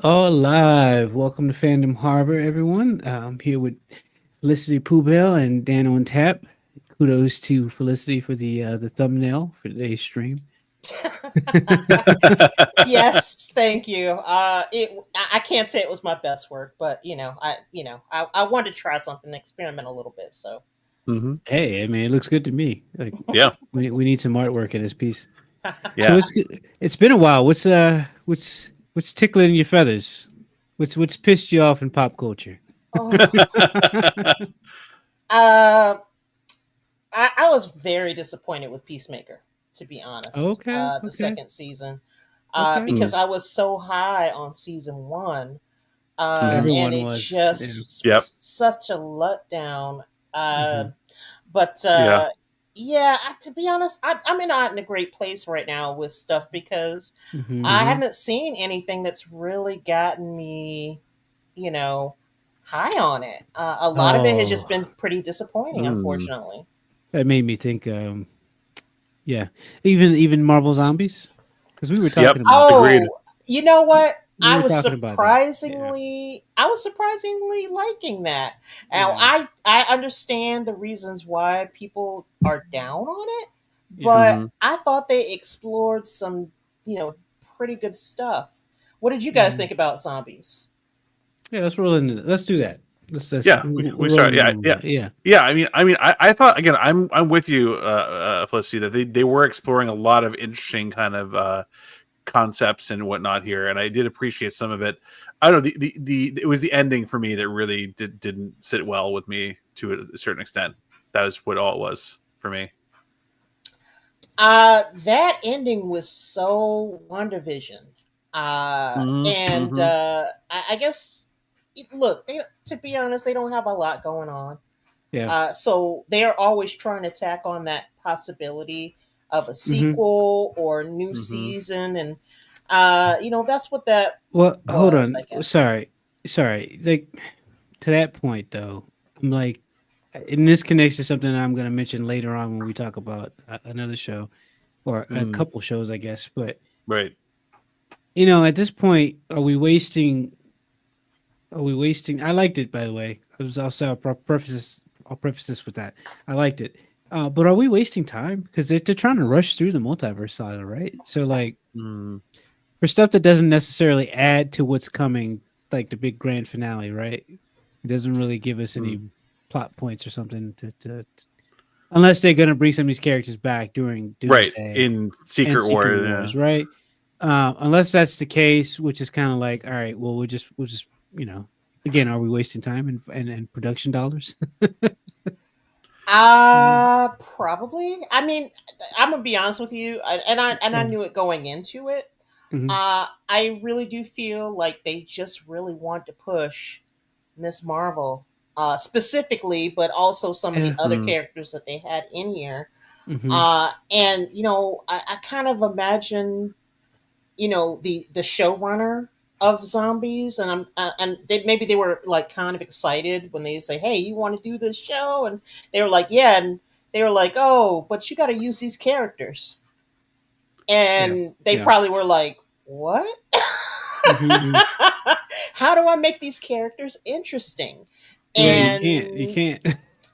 are live. Welcome to Fandom Harbor, everyone. I'm here with Felicity Poobell and Dan on tap. Kudos to Felicity for the thumbnail for today's stream. Yes, thank you. I can't say it was my best work, but I wanted to try something, experiment a little bit. So hmm Hey, I mean, it looks good to me. Like Yeah, we need some artwork in this piece. So yeah. it's been a while. What's tickling your feathers? What's pissed you off in pop culture? oh, uh, I was very disappointed with Peacemaker, to be honest. Okay, The okay, second season, okay. Mm, because I was so high on season one, hmm and Everyone it was. Yeah. just was Yep. such a letdown. Hmm. But Yeah. yeah, to be honest, I'm not in a great place right now with stuff because I Hmm. hmm haven't seen anything that's really gotten me, you know, high on it. A lot of it has just Oh, been pretty disappointing, Mm. unfortunately. that made me think. Yeah, even Marvel Zombies, because we were Yep. talking about that. Agreed. Oh, you know what? We were talking about that. Yeah. I was surprisingly liking that. Now Yeah. I understand the reasons why people are down on it, Yeah. but hmm I thought they explored some, you know, pretty good stuff. What did you guys Hmm. think about zombies? Yeah. Let's roll into. Let's do that. Let's Yeah. We we'll roll start. into Yeah. one of Yeah. that. Yeah. Yeah. I thought again. I'm with you, Felicity, that they were exploring a lot of interesting kind of concepts and whatnot here, and I did appreciate some of it. I don't know. The it was the ending for me that really didn't sit well with me to a certain extent. That was what all it was for me. That ending was so WandaVision. And Mm-hmm. I guess, look, to be honest, they don't have a lot going on. Yeah. So they're always trying to tack on that possibility of a Hmm. sequel or a new Mm-hmm. season. And, that's what that Well, hold was, on. I guess. Sorry. Like to that point though, I'm like, and this connects to something I'm going to mention later on when we talk about another show or a Mm, couple shows, I guess. But right. at this point, are we wasting? Are we wasting? I liked it, by the way. I was also preface this. I'll preface this with that. I liked it, but are we wasting time? Because they're trying to rush through the multiverse saga, right? So, like, Mm, for stuff that doesn't necessarily add to what's coming, like the big grand finale, right? It doesn't really give us any mm. plot points or something unless they're gonna bring some of these characters back during Right. Doomsday In and Secret Secret War, yeah. Wars, right? Unless that's the case, which is kind of like, all right, well, we'll just, again, are we wasting time and production dollars? Mhm. Probably. I mean, I'm gonna be honest with you, and I Yeah. knew it going into it. Hmm. I really do feel like they just really want to push Miss Marvel, specifically, but also some of the Yeah. other Mm, characters that they had in here. Hmm. And I kind of imagine, the showrunner of zombies, and maybe they were like kind of excited when they say, "Hey, you want to do this show?" And they were like, "Yeah," and they were like, "Oh, but you got to use these characters," Yeah. and they Yeah. probably were like, "What?" Hmm. How do I make these characters interesting? Yeah. You can't. You And can't.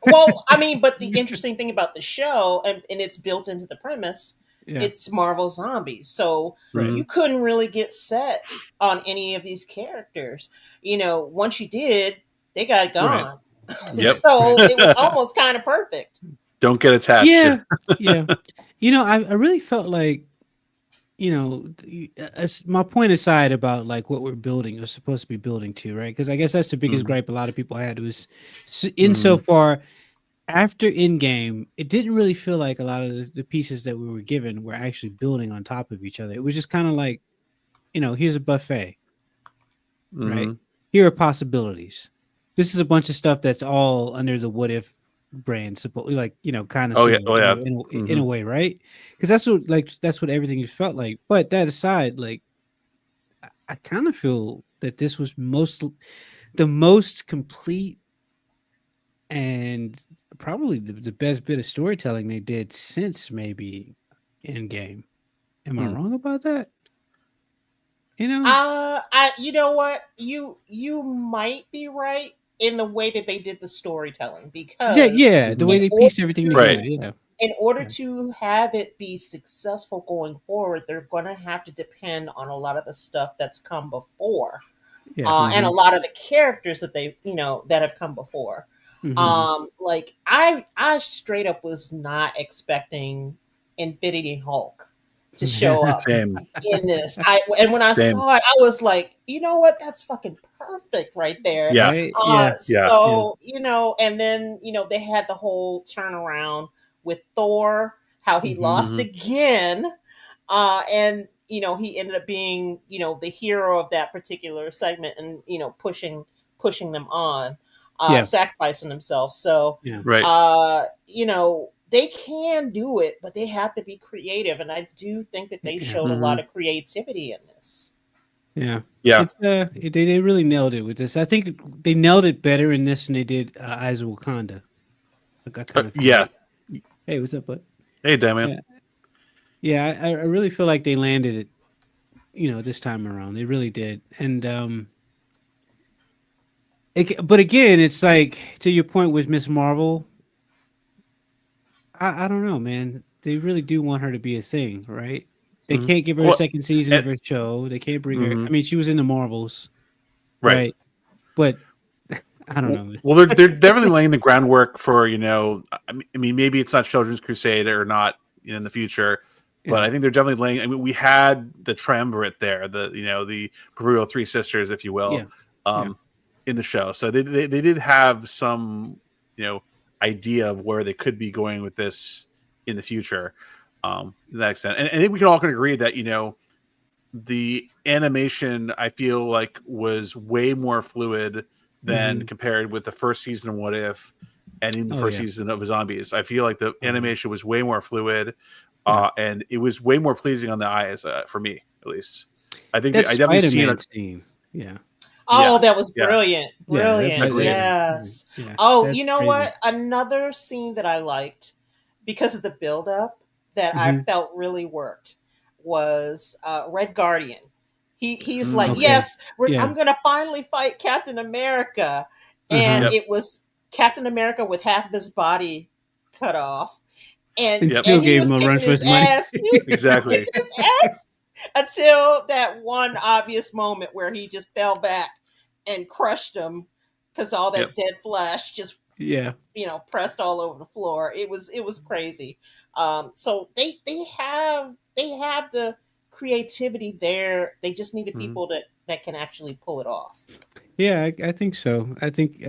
well, I mean, but the interesting thing about the show, and it's built into the premise, Yeah. it's Marvel Zombies. So Right. mhm. you couldn't really get set on any of these characters. Once you did, they got Right. gone. Right. Yep. Right. So it was almost kind of perfect. Don't get attached. Yeah. Yeah. I really felt like as my point aside about like what we're building or supposed to be building to, right? Because I guess that's the biggest Mm, gripe a lot of people had was mm, insofar after Endgame, it didn't really feel like a lot of the pieces that we were given were actually building on top of each other. It was just kind of like, here's a buffet, right? mhm. Here are possibilities. This is a bunch of stuff that's all under the what if brand, suppose like kind of Oh yeah. sort of Oh yeah. in a Mhm. way, right? Because that's what everything felt like. But that aside, like I kind of feel that this was the most complete and probably the best bit of storytelling they did since maybe Endgame. Am I Mm. wrong about that? You know? You know what, you might be right in the way that they did the storytelling, Yeah, because yeah. The Mhm. way in they order pieced everything to together. Right. Yeah. in order Yeah. to have it be successful going forward, they're going to have to depend on a lot of the stuff that's come before, Yeah. and a Mhm. lot of the characters that they, that have come before. Hmm. Like I straight up was not expecting Infinity Hulk to show up Same. in this. And when I Same. saw it, I was like, you know what? That's fucking perfect right there. Yeah. Right? Yeah. Yeah. Yeah. So, and then, they had the whole turnaround with Thor, how he Hmm. lost Mhm. again. And, he ended up being, the hero of that particular segment, and, pushing them on, Yeah. sacrificing himself. So, Yeah. Right. they can do it, but they have to be creative. And I do think that they Yeah. showed a lot Mhm. of creativity in this. Yeah. Yeah. It's they really nailed it with this. I think they nailed it better in this than they did Eyes of Wakanda. Like I kind of feel Yeah. like. Hey, what's up, bud? Hey, damn man. Yeah. Yeah, I really feel like they landed it, this time around. They really did. And but again, it's like to your point with Miss Marvel, I don't know, man. They really do want her to be a thing, right? They Mhm. can't give her a Well, second season of and, her show. They can't bring her. I mhm. mean, she was in the Marvels, Right. right? But I don't know, man. Well, they're definitely laying the groundwork for I mean, maybe it's not Children's Crusade or not in the future, but Yeah. I think they're definitely laying. I mean, we had the triumvirate there, the proverbial three sisters, if you will, Yeah. Yeah. um, in the show. So they did have some you know idea of where they could be going with this in the future, to that extent. And I think we can all can agree that the animation I feel like was way more fluid than Hmm. compared with the first season of What If and in the Oh first yeah. season of Zombies. I feel like the Oh yeah. animation was way more fluid, Yeah. and it was way more pleasing on the eyes, for me at least. I think That I definitely seen Spider-Man it. scene. Yeah. Oh, Yeah, that was yeah, brilliant. Yeah. That Brilliant. agreed. Spider-Man scene. Yes. Yeah. Oh, That's you know crazy. what? Another scene that I liked because of the buildup that I Hmm. felt really worked was Red Guardian. He's like, Mm, Okay. yes, Yeah. I'm gonna finally fight Captain America, and Uh-huh. yep, it was Captain America with half of his body cut off, and And yep, still and he gave him was a run kicking for his his money. ass. He was exactly. kicking his ass until that one obvious moment where he just fell back and crushed him because all Yep. that dead flesh just Yeah. pressed all over the floor. It was crazy. So they have the creativity there. They just needed Mhm. people that can actually pull it off. Yeah, I think so. I think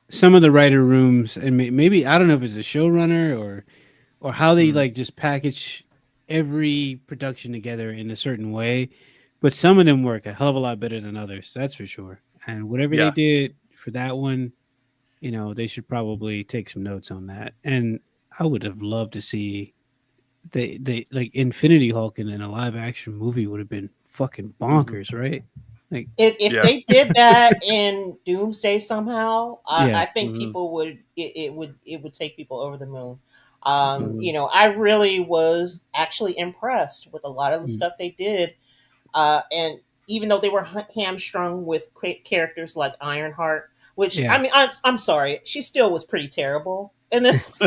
some of the writer rooms and maybe I don't know if it's a showrunner or how they Mhm. like just package every production together in a certain way, but some of them work a hell of a lot better than others. That's for sure. And whatever they Yeah. did for that one, they should probably take some notes on that. And I would have loved to see they like Infinity Hulk in a live action movie would have been fucking Mhm. bonkers, right? Like, If Yeah. they did that in Doomsday somehow, yeah. I think Mhm. people would take people over the moon. Mhm. I really was actually impressed with a lot of the Mm. stuff they did, and even though they were hamstrung with characters like Ironheart, which I Yeah. mean, I'm sorry, she still was pretty terrible in this.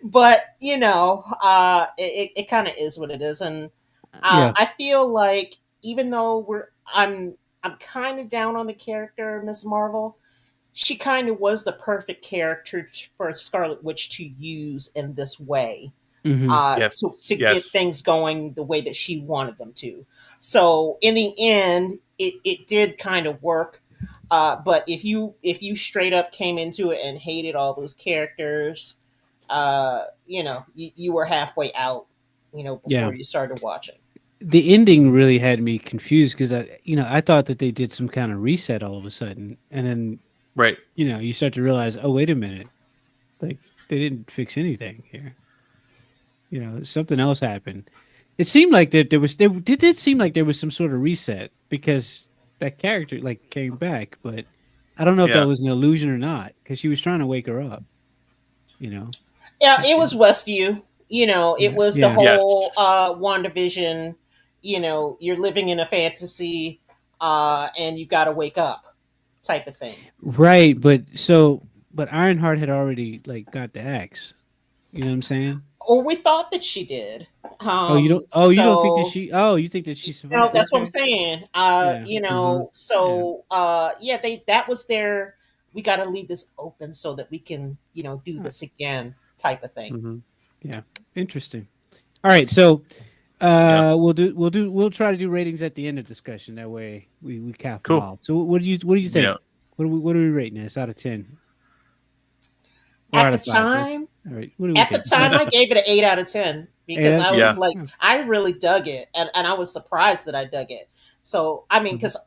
But it kind of is what it is, and Yeah. I feel like even though I'm kind of down on the character Miss Marvel, she kind of was the perfect character for Scarlet Witch to use in this way, Hmm. Yes. to get Yes. things going the way that she wanted them to. So in the end, it did kind of work. But if you straight up came into it and hated all those characters, you were halfway out, Yeah. before you started watching. The ending really had me confused because I thought that they did some kind of reset all of a sudden, and then Right. you start to realize, oh wait a minute, like they didn't fix anything here. Something else happened. It seemed like that there did seem like there was some sort of reset because that character like came back, but I don't know if that Yeah. was an illusion or not because she was trying to wake her up. You know, Yeah, Like, it was Westview. It yeah, was the yeah, Yes. whole WandaVision. you're living in a fantasy, and you got to wake up, type of thing. Right, but Ironheart had already like got the axe. You know what I'm saying? Or we thought that she did. You don't think that So she you think that she survived? that's what I'm Okay. saying. Yeah. Uh-huh. Yeah. Yeah, that was their, we got to leave this open so that we can, do Uh, this again, type of thing. Hmm. Yeah. Interesting. All right, so Yeah. we'll try to do ratings at the end of discussion. That way we cap them Cool. all. So what do you think? Yeah. What are we rating this out of 10 or At out the of 5? time, All right. What do we At the think? time, I gave it an 8 out of 10 Hey, because that's I it. was Yeah. like, Yeah. I really dug it, and I was surprised that I dug it. So I mean, Mhm. because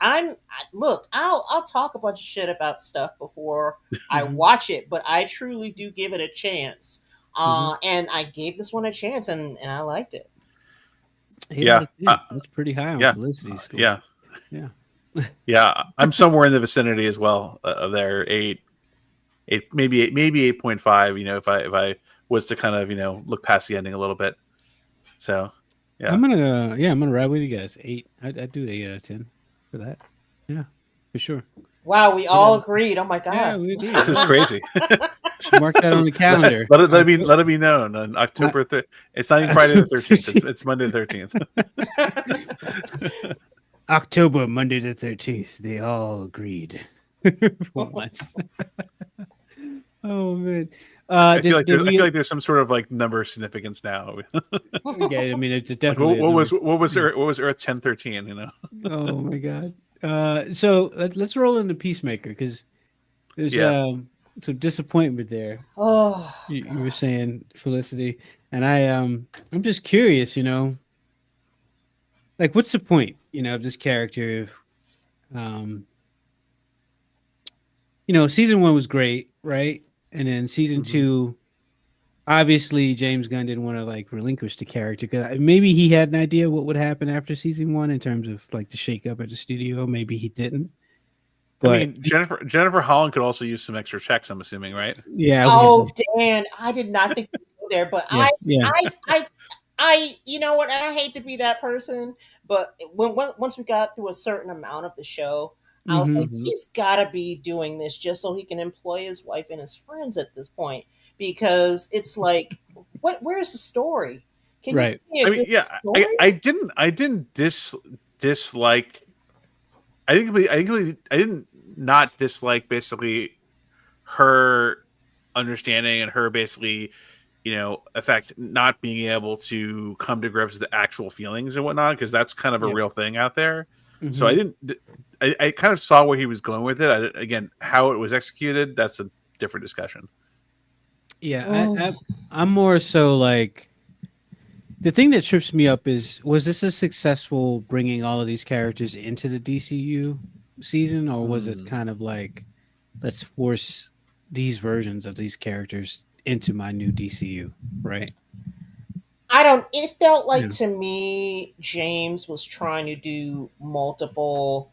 look, I'll talk a bunch of shit about stuff before I Mhm. watch it, but I truly do give it a chance. Mhm. And I gave this one a chance, and I liked it. 8 out Yeah. of 10. That's pretty high on Yeah. Felicity score. Yeah. Yeah. Yeah. I'm somewhere in the vicinity as well of there. Eight, maybe 8.5. If I was to kind of look past the ending a little bit. So, yeah. I'm gonna ride with you guys. 8. I'd do 8 out of 10 for that. Yeah, for sure. Wow, we 8 out all of 10. agreed. Oh my Yeah, god. we did. This is Yeah. crazy. Should mark that on the calendar. Let it be known on Uh, October 3rd. It's not even Friday the 13th. It's Monday the 13th. October, Monday the 13th. They all agreed for once. Oh man. Did I feel we? like there's some sort of like number of significance now. Yeah, I mean it's Like definitely a number. what was Earth 1013? Oh my god. So let's roll into Peacemaker because there's Yeah. some disappointment there. Oh You were god. saying Felicity, and I'm just curious. Like what's the point? Of this character. If, um, season 1 was great, right? And then season Hmm. 2, obviously James Gunn didn't want to like relinquish the character because maybe he had an idea what would happen after season 1 in terms of like the shakeup at the studio. Maybe he didn't, I but mean, Jennifer Holland could also use some extra checks. I'm assuming, right? yeah, Oh, Dan, I did not think you'd go there, but yeah, yeah. you know what? And I hate to be that person, but once we got through a certain amount of the show, I was Hmm. like, Hmm. he's got to be doing this just so he can employ his wife and his friends at this point, because it's like, Where's the story? Can you Right. give me I a mean, good yeah, story? I didn't dislike. I didn't not dislike basically her understanding and her basically, effect not being able to come to grips with the actual feelings and whatnot, because that's kind of a Yeah. real thing out there. So Hmm. I kind of saw where he was going with it. Again, how it was executed, that's a different discussion. Yeah. Oh. I'm more so like the thing that trips me up is was this a successful bringing all of these characters into the DCU season, or was it Hmm. kind of like let's force these versions of these characters into my new DCU, right? I don't. It felt like Yeah. to me, James was trying to do multiple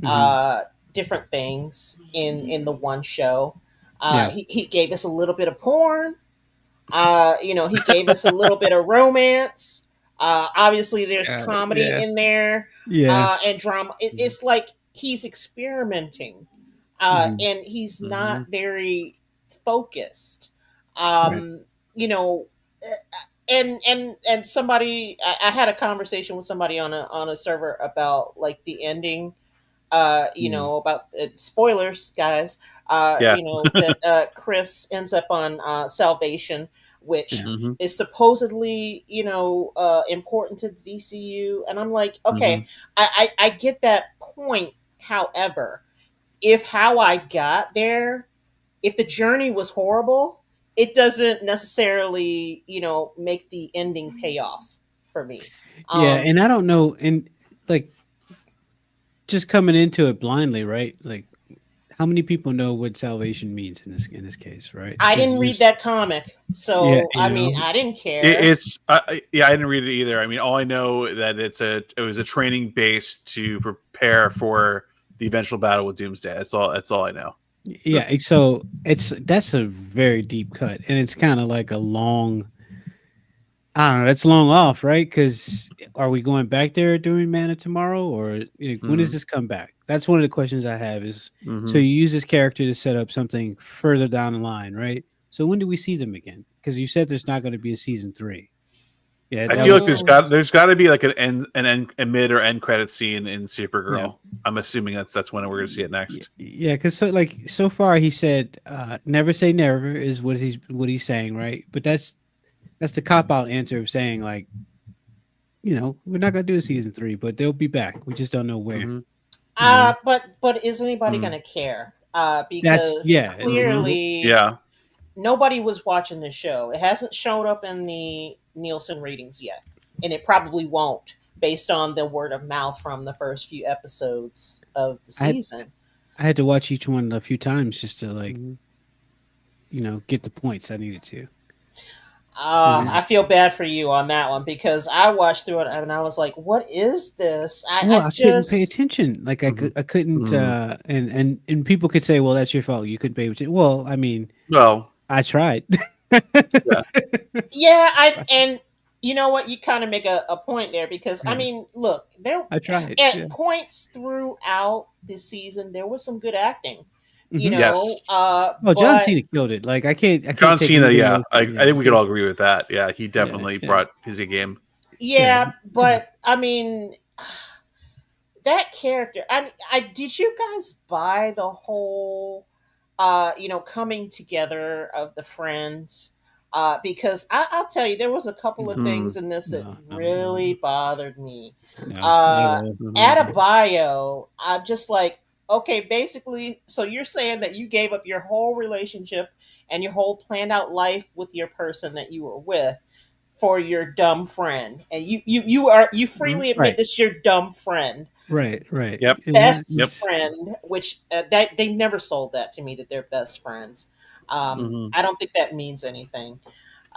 Hmm. different things in the one show. Yeah. He gave us a little bit of porn. He gave us a little bit of romance. Obviously, there's comedy Yeah. in there, Yeah. and drama. It's like he's experimenting, Hmm. and he's Hmm. not very focused. Right. You know, and somebody, I had a conversation with somebody on a server about like the ending, Mm. about spoilers, guys. Yeah. That Chris ends up on Salvation, which Yeah. Hmm. is supposedly, important to the DCU, and I'm like, Hmm. okay, I get that point. However, if how I got there, if the journey was horrible, it doesn't necessarily, make the ending pay off for me. Yeah, Um, and I don't know, and like just coming into it blindly, right? Like, how many people know what salvation means in this case, right? I Because didn't read there's that comic, yeah, so I mean, I didn't care. It's yeah, I didn't read it either. I mean, all I know that it was a training base to prepare for the eventual battle with Doomsday. That's all I know. yeah. So that's a very deep cut, and it's kind of like a long. I don't know. That's long off, right? Because are we going back there doing Mana tomorrow, or when does Mm, this come back? That's one of the questions I have. Is so hmm you use this character to set up something further down the line, right? So when do we see them again? Because you said there's not going to be a season 3. Yeah, I that feel like was there's got to be like a mid or end credit scene in yeah. Supergirl. I'm assuming that's when we're gonna see it Yeah, next. yeah, because so far he said never say never is what he's saying, right? But that's the cop out answer of saying like we're not gonna do a season 3, but they'll be back. We just don't know where. Hmm You know, But is anybody mm gonna care? that's Because yeah, clearly Yeah. nobody was watching the show. It hasn't shown up in the Nielsen ratings yet, and it probably won't, based on the word of mouth from the first few episodes of the I had season. I had to watch each one a few times just to like hmm get the points I needed to. You know, I feel bad for you on that one because I watched through it and I was like, "What is this?" well, I I couldn't pay just attention. Like hmm I couldn't. hmm And people could say, "Well, that's your fault. You couldn't pay attention." Well, I mean, Well, I tried. yeah. yeah, I and you know what, you kind of make a point there because I Yeah, mean, look, there I tried. Yeah. at points throughout this season there was some good acting, Hmm. Yes. Well, John but Cena killed it. Like I can't John take Cena, anything yeah. away I, from. I Yeah, think I we could can't. all agree with that. Yeah, he Yeah, definitely yeah, brought his A game. yeah, yeah, yeah. but I mean, that character. I mean, I did you guys buy the whole, coming together of the friends? Because I'll tell you, there was a couple of No, Hmm things in this that no, no, no, really bothered me. no, not at Uh, all. hmm at a bio, I'm just like, okay, basically, so you're saying that you gave up your whole relationship and your whole planned out life with your person that you were with for your dumb friend, and you freely admit Right, this your dumb friend, right. Yep. best Yep. friend, which that they never sold that to me that they're best friends. hmm I don't think that means anything.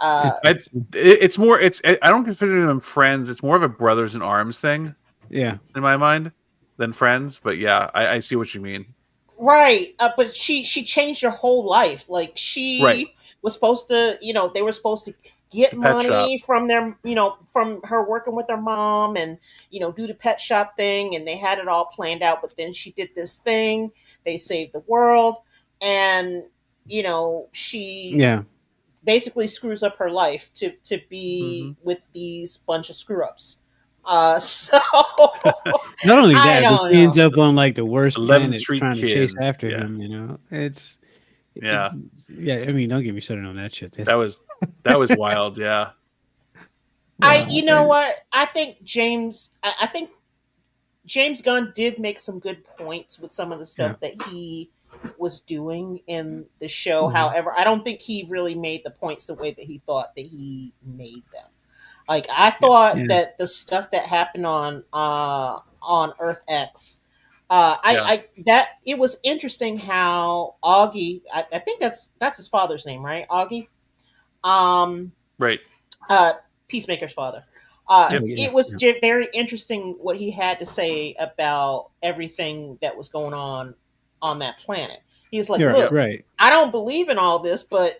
It, Uh, It's more. I don't consider them friends. It's more of a brothers in arms thing yeah, in my mind than friends. But yeah, I see what you mean. right, but she changed her whole life. Like Right. she was supposed to, they were supposed to get The pet shop. money from their, from her working with her mom, and do the pet shop thing, and they had it all planned out. But then she did this thing. They saved the world, and she yeah. basically screws up her life to Hmm be with these bunch of screw ups. So Not only I that, but don't she ends know. up on like the worst 11th planet Street trying to chase Kid. after Yeah. him. It, Yeah. yeah. I mean, don't get me started on that shit. That was that was wild. Yeah. You know And- what? I think James Gunn did make some good points with some of the yeah. stuff that he was doing in the show. Mhm. However, I don't think he really made the points the way that he thought that he made them. Like I Yeah. thought Yeah. that the stuff that happened on Earth X, Yeah. I that it was interesting how Augie, I think that's his father's name, right? Augie, um, Right. uh, Peacemaker's father. Oh Yep. yeah. It was Yeah. very interesting what he had to say about everything that was going on that planet. He's like, You're right. "Look, Right. I don't believe in all this, but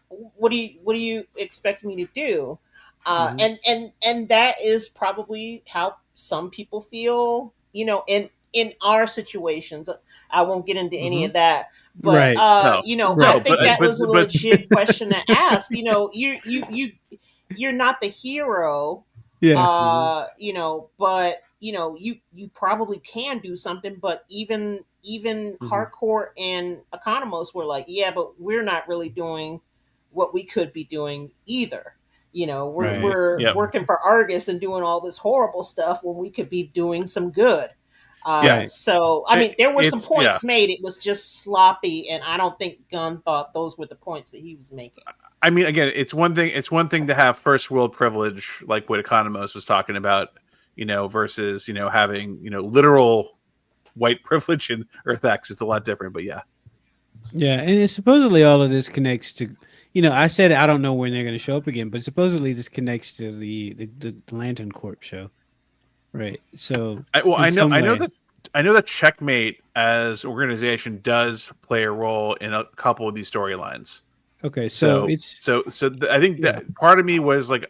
what do you expect me to do?" Mhm. And that is probably how some people feel, in our situations. I won't get into any Mhm. of that, but Right. No. I No. Right. think But that but was a but. legit question to ask. You're not the hero, Yeah. Mhm. but you probably can do something. But even Mhm. hardcore and economos were like, yeah, but we're not really doing what we could be doing either. Right. We're Yep. working for Argus and doing all this horrible stuff when we could be doing some good. Yeah. Right. So I mean, there were some It's yeah. points made. It was just sloppy, and I don't think Gunn thought those were the points that he was making. I mean, again, it's one thing. It's one thing to have first world privilege, like what Economos was talking about, versus having literal white privilege in Earth X. It's a lot different. But yeah. Yeah, and supposedly all of this connects to, I said I don't know when they're going to show up again, but supposedly this connects to the Lantern Corp show, right? So Well, in some way, I know that Checkmate as organization does play a role in a couple of these storylines. Okay, so So it's I think yeah. that part of me was like,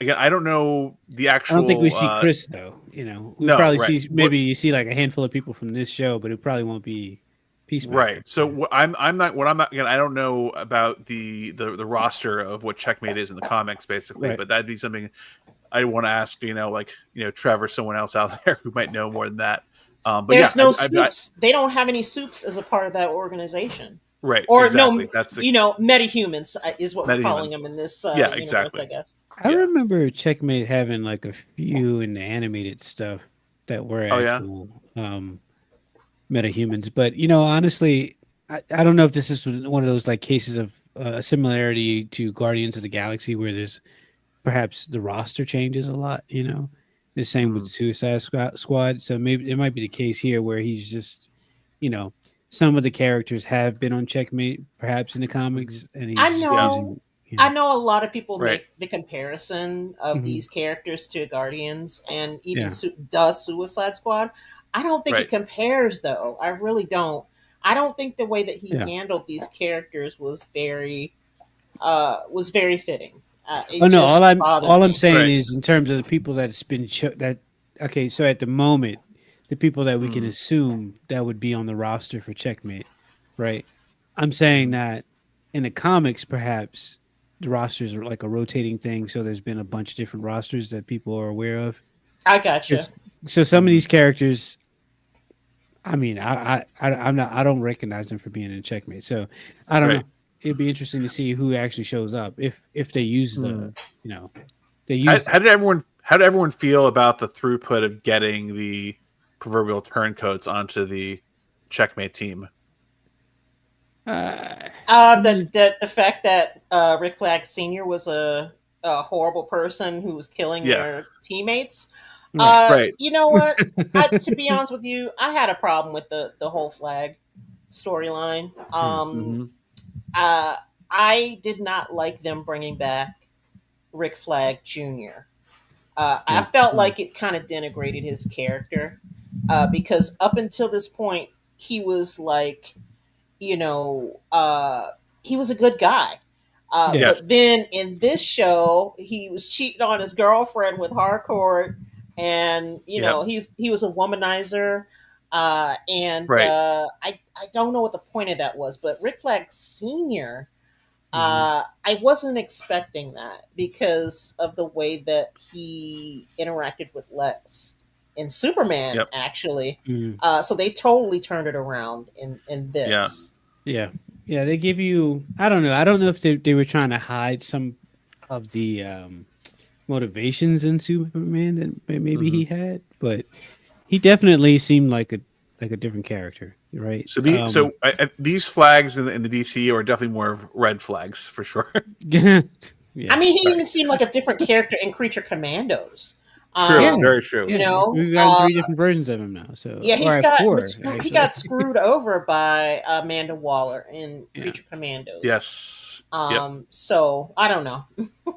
again, I don't know the I don't think we actual. see Chris though. You know, we No, probably right. see maybe you see like a handful of people from this show, but it probably won't be Right. Peacemaker. So I'm not what I'm not again. I don't know about the roster of what Checkmate is in the comics, basically. Right. But that'd be something I want to ask. Like Trevor, someone else out there who might know more than that. But yeah, There's no soups. They don't have any soups as a part of that organization. right, Or exactly. no, That's the metahumans is what we're calling metahumans. them in this Yeah, universe, I exactly. guess. I Yeah. remember Checkmate having like a few in the animated stuff that were Oh yeah. actual metahumans, but honestly, I don't know if this is one of those like cases of a similarity to Guardians of the Galaxy where there's perhaps the roster changes a lot. The same with Mhm. Suicide Squad. So maybe it might be the case here where he's just, you know, some of the characters have been on Checkmate perhaps in the Mhm. comics, and I he's just Yeah. know using. I know a lot of people Right. make the comparison of Mhm. these characters to Guardians and even Yeah, the Suicide Squad. I don't think it Right. compares, though. I really don't. I don't think the way that he yeah. handled these characters was very fitting. Oh It no, just bothered all I'm me. saying Right. is in terms of the people that's been that. Okay, so at the moment, the people that we can Mhm. assume that would be on the roster for Checkmate, right? I'm saying Mhm. that in the comics, perhaps the rosters are like a rotating thing. So there's been a bunch of different rosters that people are aware of. I gotcha. Just so some of Mhm. these characters, I mean, I'm not, I don't recognize them for being in Checkmate. So I don't Right. know. It'd be interesting to see who actually shows up if they use Hmm. you know, they use How did everyone feel about the throughput of getting the proverbial turncoats onto the Checkmate team? I mean, The fact that Rick Flag Senior was a horrible person who was killing Yeah. their teammates. right. Right. You know what? To be honest with you, I had a problem with the whole Flag storyline. Hmm. Hmm. Uh, I did not like them bringing back Rick Flag Jr. I Yeah. felt like it kind of denigrated his character because up until this point, he was like, you know, he was a good guy. Yeah. Yes. But then in this show, he was cheating on his girlfriend with Harcourt, and Yep. he was a womanizer. And Right. I don't know what the point of that was, but Rick Flag Senior, Hmm. I wasn't expecting that because of the way that he interacted with Lex in Superman, Yep. actually. Hmm. So they totally turned it around in Yeah. this. Yeah. Yeah. They give you. I don't know. I don't know if they were trying to hide some of the motivations in Superman that maybe Hmm. he had, but he definitely seemed like a different character, right? These flags in the DC are definitely more of red flags for sure. I Yeah. mean, he Right. even seemed like a different character in Creature Commandos. Yeah. True. Very true. You Yeah. know, We've gotten three different versions of him now. So, yeah, all right, four he actually. got screwed over by Amanda Waller in Yeah. Creature Commandos. Yes. Yep. So I don't know.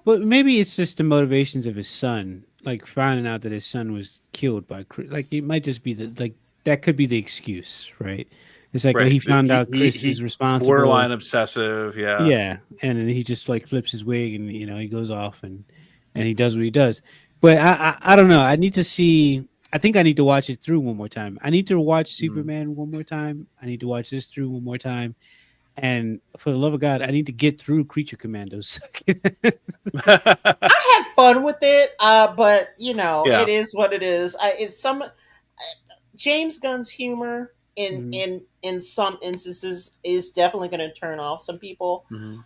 But maybe it's just the motivations of his son, like finding out that his son was killed by like it might just be like that could be the excuse, right? It's like, oh, Right. he found out Chris is He responsible. borderline obsessive. Yeah. Yeah, and then he just like flips his wig and he goes off and he does what he does. But I don't know. I need to see. I think I need to watch it through one more time. I need to watch Mhm. Superman one more time. I need to watch this through one more time. And for the love of God, I need to get through Creature Commandos. I had fun with it, but Yeah. it is what it is. It's some James Gunn's humor Mhm. in some instances is definitely going to turn off some people. Mhm.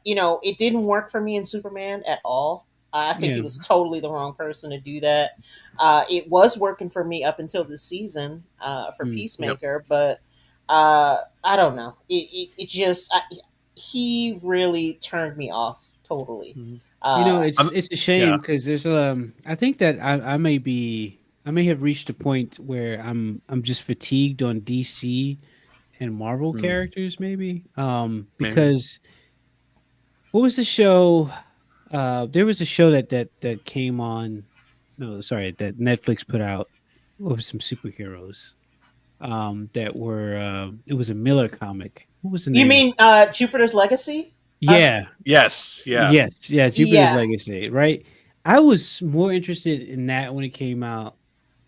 Yeah. It didn't work for me in Superman at all. I think he Yeah. was totally the wrong person to do that. It was working for me up until this season for Mm. Yep. Peacemaker, but I don't know. He really turned me off totally. Mhm. Uh, I'm, It's a yeah. shame because there's I think that I may have reached a point where I'm just fatigued on DC and Marvel Mm, characters maybe. maybe. Because what was the show? There was a show that came on. No, sorry, that Netflix put out with some superheroes. That were it was a Miller comic. what was the You name? mean Jupiter's Legacy? Yeah, Yes, yeah. yes, yeah, Jupiter's Yeah. Legacy, right? I was more interested in that when it came out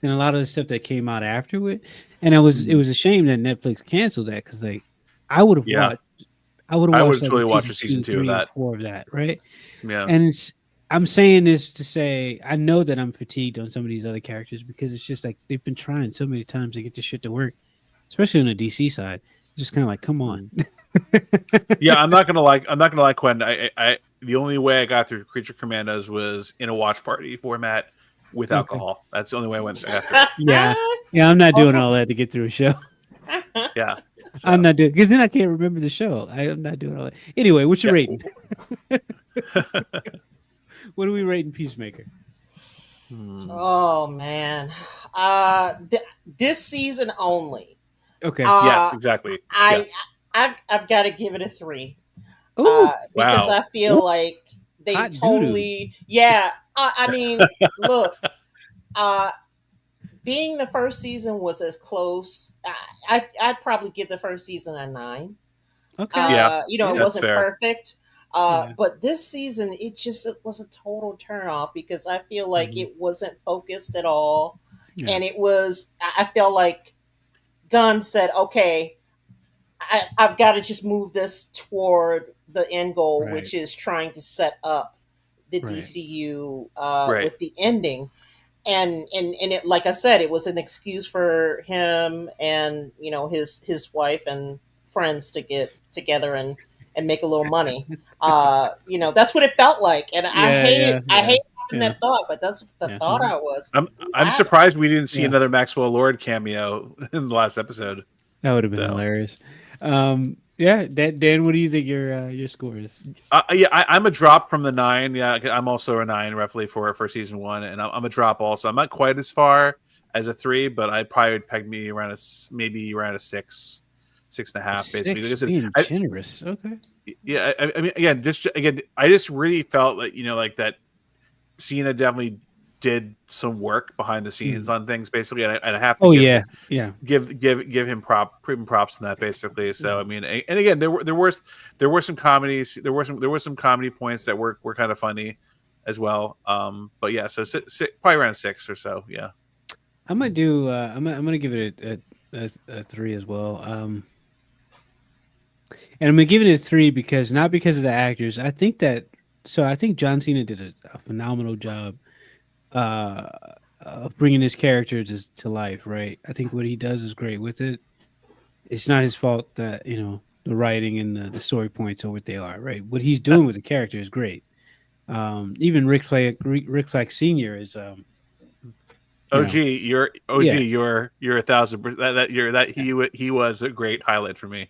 than a lot of the stuff that came out after it, and it Mhm. was a shame that Netflix canceled that because like I would have Yeah, watched I would have I watched would like a totally watch season a season two, two of three, and that. four of that, right? Yeah. And I'm saying this to say I know that I'm fatigued on some of these other characters because it's just like they've been trying so many times to get this shit to work, especially on the DC side. It's just kind of like, come on. Mhm. Yeah, I'm not gonna lie, Quinn. The only way I got through Creature Commandos was in a watch party format with Okay. alcohol. That's the only way I got through it. Yeah. Yeah, I'm not doing Oh. all that to get through a show. Yeah. I'm So not doing because then I can't remember the show. I'm not doing all that. Anyway, what's your yeah. rating? What are we rating Peacemaker? Hmm. Oh man. This season only. Okay. Yes, Uh exactly. Yeah. I've got to give it a 3. Oh, Because Wow. I feel like they hot doo doo. totally, yeah. I mean, look, uh, being the first season was as close. I'd probably give the first season a 9. Okay. Yeah. It Yeah. That's wasn't fair. perfect. Yeah. But this season, it was a total turnoff because I feel like Mhm. it wasn't focused at all, Yeah. and it was. I felt like Gunn said, "Okay, I've got to just move this toward the end goal, Right. which is trying to set up the Right. DCU Right. with the ending." And it, like I said, it was an excuse for him and his wife and friends to get together and make a little money. That's what it felt like, and Yeah. Yeah. I Yeah. hate having Yeah. that thought, but that's the Yeah. thought I was I'm having. surprised we didn't see Yeah. another Maxwell Lord cameo in the last episode. That would have been So hilarious. Yeah. Dan, what do you think your score is? yeah, I'm a drop from the 9. Yeah, I'm also a 9 roughly for season 1, and I'm a drop also. I'm not quite as far as a 3, but I probably would peg me around maybe around a 6, 6.5, basically. Like I Six said, being generous. Okay. yeah, I mean, again, I just really felt like like that. Cena definitely did some work behind the scenes Mhm. on things, basically, and I have to Oh yeah. Yeah. give him props in that, basically. So I mean, and again, there were some comedies, there were some comedy points that were kind of funny as well. But yeah, so probably around 6 or so. Yeah. I'm gonna do. I'm gonna give it a 3 as well. And I'm gonna give it a 3 because not because of the actors. I think that. So I think John Cena did a phenomenal job uh, of bringing his character to life. Right. I think what he does is great with it. It's not his fault that the writing and the story points are what they are. Right. What he's doing with the character is great. Even Rick Flag Senior is you OG, know yeah. you're 1,000%. He was a great highlight for me.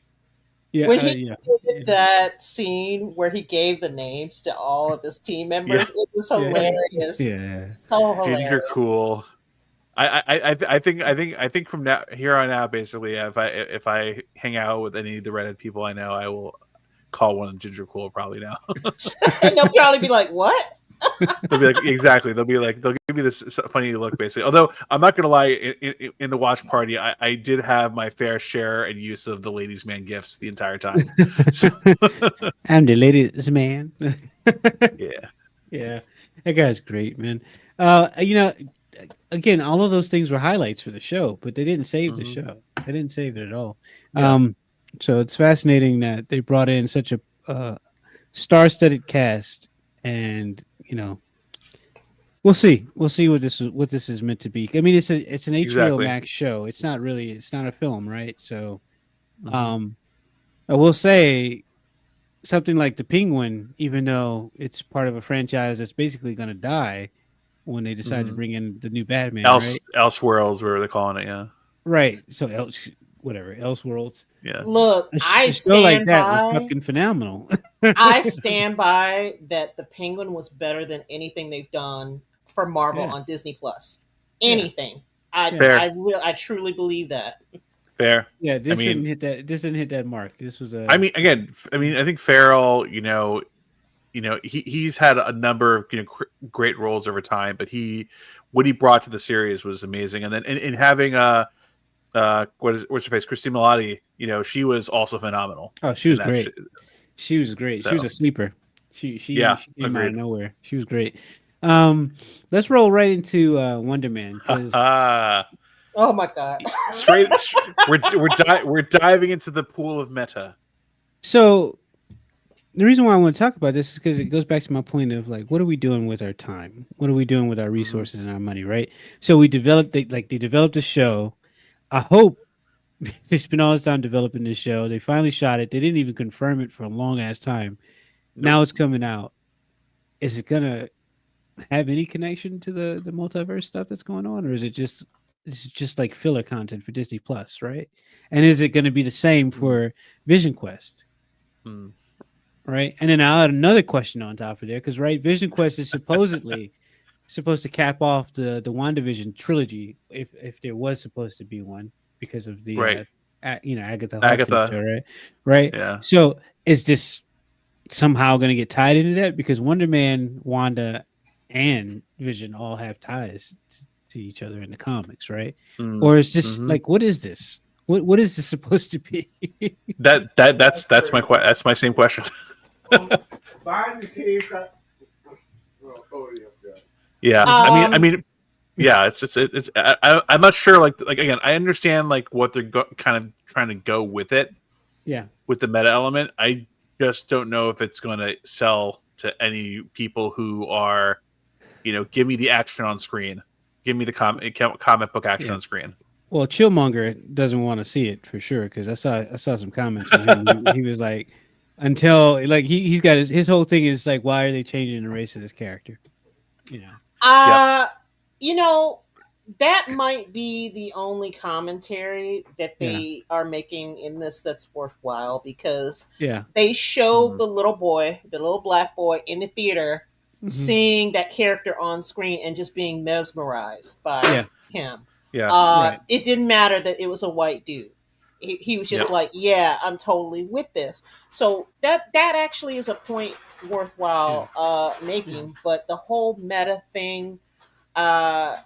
Yeah, When he yeah, did that scene where he gave the names to all of his team Yeah, members, it was yeah, hilarious. yeah. So Ginger hilarious. Cool. I think from now here on out, basically, if I hang out with any of the Reddit people I know, I will call one of them Ginger Cool probably now. And they'll probably be like, "What?" They'll be like, exactly. They'll give me this funny look, basically. Although I'm not gonna lie, in the watch party, I did have my fair share and use of the ladies' man gifts the entire time. So, I'm the ladies man. yeah. Yeah, that guy's great, man. Again, all of those things were highlights for the show, but they didn't save the Hmm. show. They didn't save it at all. Yeah. So it's fascinating that they brought in such a star-studded cast, and we'll see. We'll see what this is meant to be. I mean, it's an HBO Exactly. Max show. It's not a film, right? So, Hmm. um, I will say something like the Penguin, even though it's part of a franchise that's basically going to die when they decide to Hmm. bring in the new Batman, right? Elseworlds, where they're calling it. Yeah. Right. So whatever, Elseworlds. Yeah. Look, A show like that was fucking phenomenal. I stand by that the Penguin was better than anything they've done for Marvel Yeah. on Disney Plus. Yeah. Anything. Fair. I truly believe that. Fair. Yeah, I this mean, didn't hit that. This didn't hit that mark. This was a. I mean, again, I think Farrell, he's had a number of great roles over time, but what he brought to the series was amazing. And then in having what's her face, Christine Milioti, she was also phenomenal Oh, she in was that great. She was great. She was so a sleeper. She yeah, she came out of agreed. nowhere. She was great. Let's roll right into Wonder Man because Oh my god. straight we're diving into the pool of meta. so the reason why I want to talk about this is because it goes back to my point of like, what are we doing with our time? What are we doing with our Mhm. resources and our money? Right. So we developed they developed a show. I hope they spent all this time developing this show. They finally shot it. They didn't even confirm it for a long ass time. Nope. Now it's coming out. Is it gonna have any connection to the multiverse stuff that's going on, or is it just like filler content for Disney Plus, right? And is it going to be the same Mm. for Vision Quest, Mm. right? And then I'll add another question on top of there because right, Vision Quest is supposedly supposed to cap off the WandaVision trilogy if there was supposed to be one because of the Right. Agatha Harkness show, Agatha. right? Yeah. So is this somehow going to get tied into that because Wonder Man, Wanda, and Vision all have ties to each other in the comics, right? Mm. Or is this Mhm. like what is this? What is this supposed to be? That's my same question. Behind the case, oh yes, yeah. Yeah, I Um, mean, yeah. I'm not sure. Like again, I understand like what they're kind of trying to go with it Yeah, with the meta element. I just don't know if it's going to sell to any people who are, give me the action on screen, give me the comic book action yeah. on screen. Well, Chillmonger doesn't want to see it for sure because I saw some comments from him. He was like, until like he's got his whole thing is like, why are they changing the race of this character? You know? Yep. uh, you know, that might be the only commentary that Yeah, they are making in this that's worthwhile because yeah, they showed Mhm. the little boy, the little black boy in the theater, hmm seeing that character on screen and just being mesmerized by yeah, him. Yeah. right. It didn't matter that it was a white dude. He was just Yep. like, yeah, I'm totally with this. So that actually is a point Yeah, worthwhile yeah. making. But the whole meta thing, uh,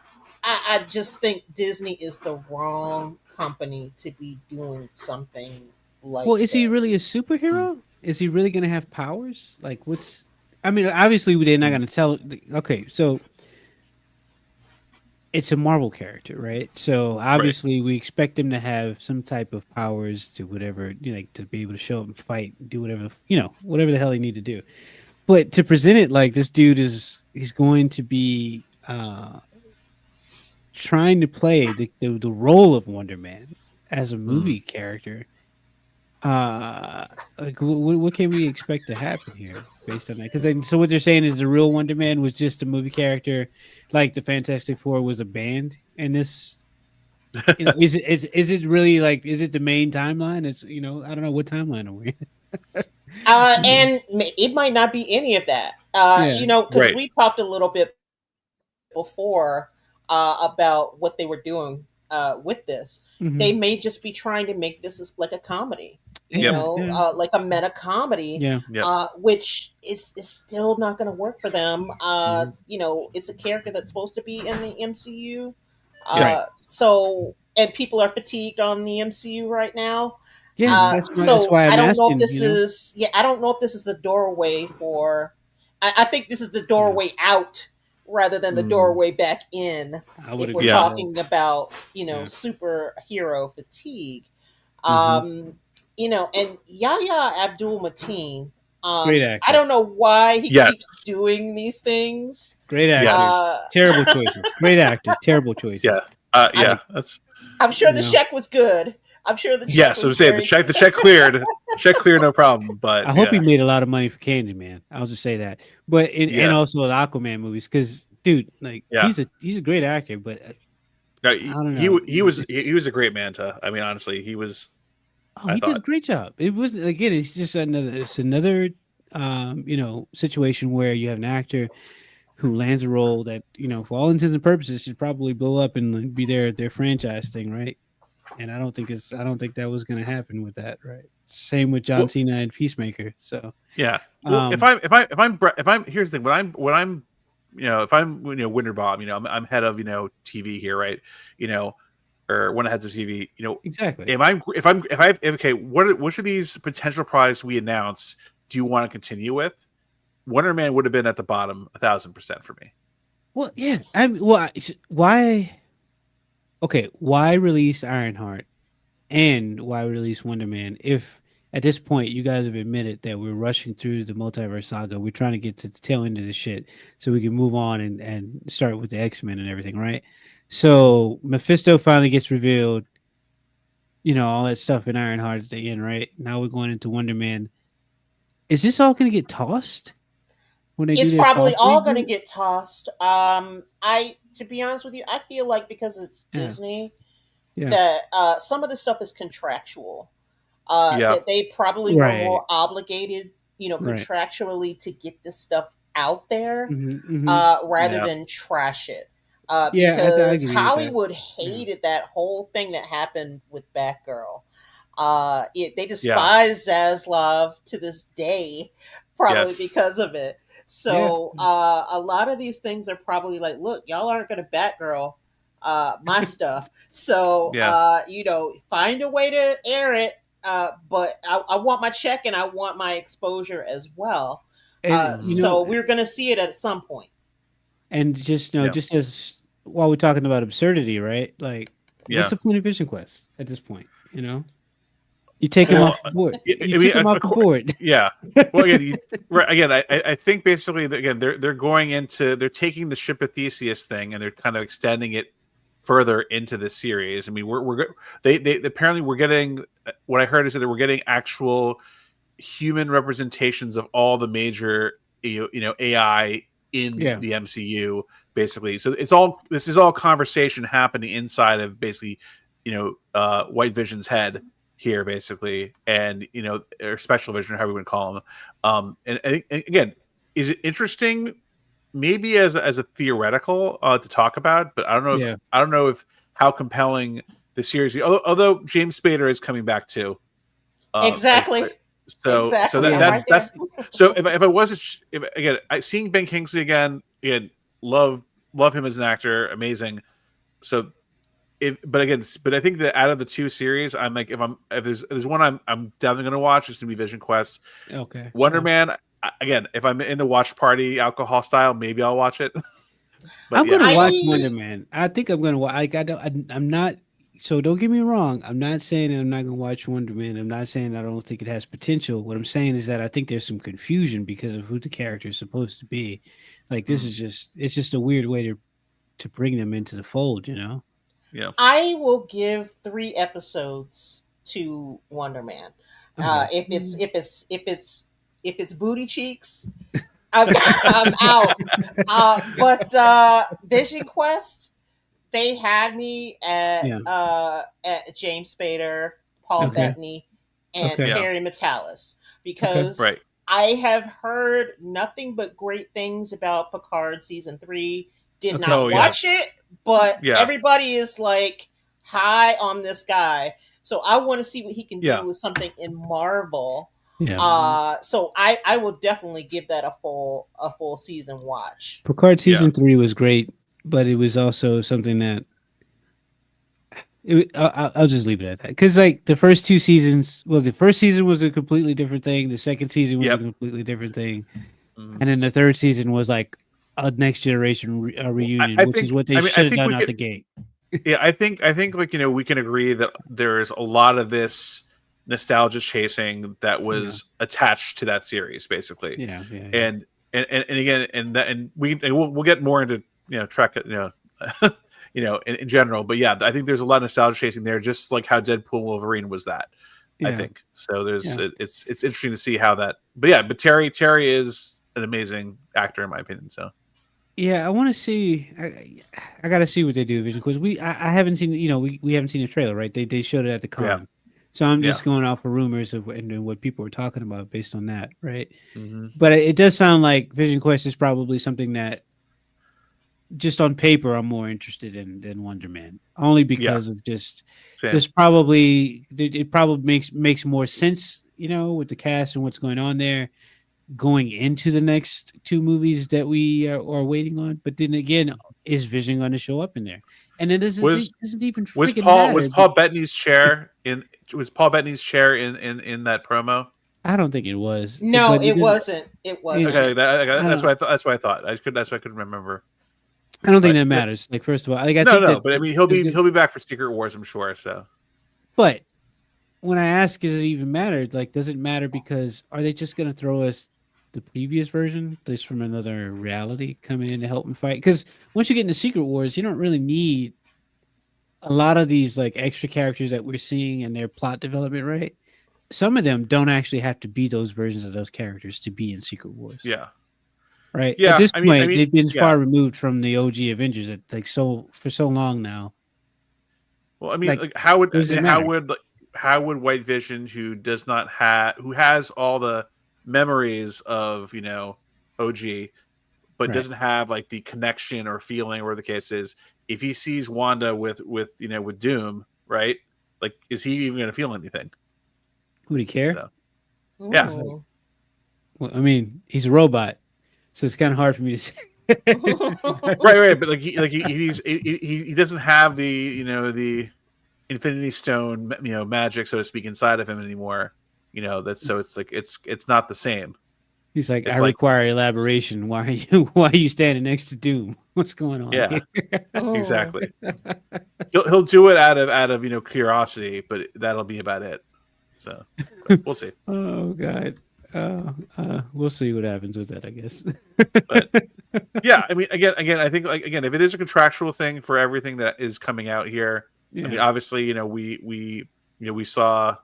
I just think Disney is the wrong company to be doing something like Well, is he really a this. Mm. superhero? Is he really going to have powers? Like, what's? I mean, obviously they're not Mm. going to tell. Okay, so it's a Marvel character, right? So Right. obviously we expect him to have some type of powers to whatever, like to be able to show up and fight, do whatever, whatever the hell he need to do. But to present it like this dude he's going to be trying to play the role of Wonder Man as a Mm. movie character. Like what can we expect to happen here based on that? Because so what they're saying is the real Wonder Man was just a movie character, like the Fantastic Four was a band, and this, is it really like is it the main timeline? It's I don't know what timeline are we. In? And it might not be any of that. Yeah. Because Right. we talked a little bit before about what they were doing with this. hmm They may just be trying to make this as like a comedy, Yep. Yeah. like a meta comedy, Yeah. Yep. which is still not going to work for them. Mhm. It's a character that's supposed to be in the MCU. Yep. Right. And people are fatigued on the MCU right now. Yeah. That's So why I I'm don't know if asking. this is yeah, I don't know if this is the doorway for. I think this is the Yeah. doorway out rather than the Mm. doorway back in. I would If we're agree Yeah. with that. talking about Yeah. superhero fatigue, hmm and Yahya Abdul Mateen. Great I actor. don't know why he Yes. keeps doing these things. Great actor. Yes. Terrible choices. Great actor. Terrible choices. Yeah. I'm Yeah. That's I'm sure You the know. check was good. I'm sure the check yes. I was would say very the check cleared. Check cleared, no problem. I But hope he yeah. made a lot of money for Candyman. I'll just say that. But and Yeah. also the Aquaman movies, because dude, like Yeah. he's a great actor, but No, I don't know. he was a great Manta. I mean, honestly, he was. Oh, I he did a thought. great job. It was again, it's another situation where you have an actor who lands a role that, for all intents and purposes should probably blow up and like, be their franchise thing, right? And I don't think that was gonna happen with that, right? Same with John Well, Cena and Peacemaker. So yeah. Well, um if I'm here's the thing when I'm if I'm Winter Bob, I'm head of TV here, right? You know, or one that has a TV, Exactly. okay, which of these potential products we announced do you want to continue with? Wonder Man would have been at the bottom 1,000% for me. Well, yeah. Why? Okay, why release Ironheart and why release Wonder Man if at this point you guys have admitted that we're rushing through the multiverse saga, we're trying to get to the tail end of this shit so we can move on and start with the X-Men and everything, right? So Mephisto finally gets revealed, all that stuff in Ironheart at the end, right? Now we're going into Wonder Man. Is this all going to get tossed when they do It's their probably soft all going to reboot? get tossed. To be honest with you, I feel like because it's Yeah, Disney, yeah, that some of the stuff is contractual. Yeah, That they probably were right, more obligated, right. contractually to get this stuff out there Hmm. rather yeah, than trash it. Yeah, I Because agree with that. Hollywood Yeah, hated that whole thing that happened with Batgirl. They yeah, despise Zaslav to this day, probably yes, because of it. yeah. So a lot of these things are probably like, look, y'all aren't going to Batgirl my stuff. So yeah, find a way to air it. But I want my check and I want my exposure as well. And hmm So we're going to see it at some point. and just yeah, just as while we're talking about absurdity, right? Like, what's yeah. the point of Vision Quest at this point? You take him Well, off the board. You I took mean, him off the board. yeah. Well, again, right, again, I think basically that, again they're taking the ship of Theseus thing and they're kind of extending it further into the series. I mean, they apparently we're getting what I heard is that we're getting actual human representations of all the major AI in Yeah, the MCU basically. So this is all conversation happening inside of basically White Vision's head here basically, and or Special Vision, however you want to call them. And I think, again, is it interesting maybe as a theoretical to talk about, but yeah. I don't know if how compelling the series, although James Spader is coming back too. As Exactly. so Exactly. that I'm Yeah. right there. that's so if I was if again seeing Ben Kingsley again, love him as an actor, amazing. So but I think that out of the two series, I'm like if there's one I'm definitely gonna watch, it's gonna be Vision Quest. Okay. Wonder Yeah. Man, again, if I'm in the watch party alcohol style, maybe I'll watch it. But I'm yeah, gonna watch I Wonder Man. I think I'm gonna watch. Like, I'm not. So don't get me wrong. I'm not saying that I'm not gonna watch Wonder Man. I'm not saying I don't think it has potential. What I'm saying is that I think there's some confusion because of who the character is supposed to be. Like, this mm, is it's just a weird way to bring them into the fold. yeah, I will give 3 episodes to Wonder Man. Okay. If it's booty cheeks, I'm I'm out. But Vision Quest, they had me Yeah. at James Spader, Paul Okay. Bettany, and Okay. yeah, Terry Metalis Okay. because right, I have heard nothing but great things about Picard season 3. Did okay, oh not yeah, watch it, but yeah, everybody is like high on this guy. So I want to see what he can yeah, do with something in Marvel. Yeah. So I will definitely give that a full season watch. Picard yeah, season 3 was great, but it was also something that I'll just leave it at that because like the first 2 seasons, well, the first season was a completely different thing. The second season was a yep. completely different thing, Mhm. and then the third season was like a next generation Well, reunion, I which is think what they I should have think done we out could. the gate. Yeah, I think like we can agree that there's a lot of this nostalgia chasing that Yeah, was attached to that series, basically, yeah, yeah, yeah. and and again, and we'll get more into Trek, in general, but yeah, I think there's a lot of nostalgia chasing there, just like how Deadpool Wolverine was that. I Yeah, think so. yeah, It's interesting to see how that, but yeah, but Terry is an amazing actor in my opinion. So yeah. I want to see. I got to see what they do, Vision, because I haven't seen. We haven't seen a trailer, right? They showed it at the yeah, con, so I'm yeah, just going off of rumors of and what people were talking about based on that, right? hmm But it does sound like Vision Quest is probably something that just on paper I'm more interested in than Wonder Man, only yeah, because of just same, it probably makes more sense, with the cast and what's going on there going into the next 2 movies that we are waiting on. But then again, is Vision going to show up in there? And it Was doesn't even was freaking Paul matter. Bettany's chair in that promo? I don't think it was, No, but it it doesn't. wasn't. It You wasn't. know, Okay, I that's don't. what I thought. That's what I thought. That's what I couldn't remember. I don't think But that matters. Like, first of all, like I no, think no. that But I mean, he'll there's be good. back for Secret Wars, I'm sure. So But when I ask, does it even matter? Like, does it matter because are they just gonna throw us the previous version, just from another reality, coming in to help them fight? Because once you get into Secret Wars, you don't really need a lot of these like extra characters that we're seeing in their plot development, right? Some of them don't actually have to be those versions of those characters to be in Secret Wars, yeah, right? At yeah. this I point, mean, they've been yeah. far removed from the OG Avengers, like so for so long now. Well, I mean, Like, like what does it matter? how would White Vision, who has all the memories of OG, but Right. doesn't have like the connection or feeling, or the case is, if he sees Wanda with Doom, right? Like, is he even going to feel anything? Would he care? So yeah, Mm. Well, I mean, he's a robot, so it's kind of hard for me to say. right. But like he doesn't have the Infinity Stone magic, so to speak, inside of him anymore. That's so it's like it's not the same. He's like, I It's like, require elaboration. Why are you why are you standing next to Doom? What's going on yeah, here? exactly. He'll do it out of curiosity, but that'll be about it. So but we'll see. Oh God. We'll see what happens with that, I guess. But yeah, I mean, again, I think, like, again, if it is a contractual thing for everything that is coming out here, I mean, Yeah. obviously, we saw,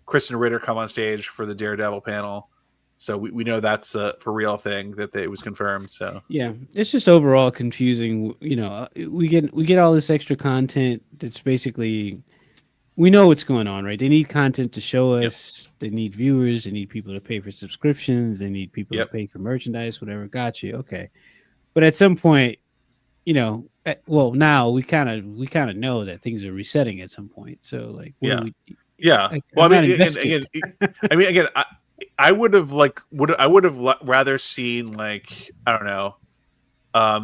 Kristen Ritter come on stage for the Daredevil panel, so we know that's a for real thing, that it was confirmed. So Yeah, it's just overall confusing. We get all this extra content that's basically we know what's going on, right? They need content to show yep, us. They need viewers. They need people to pay for subscriptions. They need people to yep, pay for merchandise, whatever. Got you. Okay, but at some point, well, now we kind of know that things are resetting at some point. So, like, what do yeah, we? yeah. Like, Well, I'm I not mean, invested. again, I would have rather seen, like, I don't know. I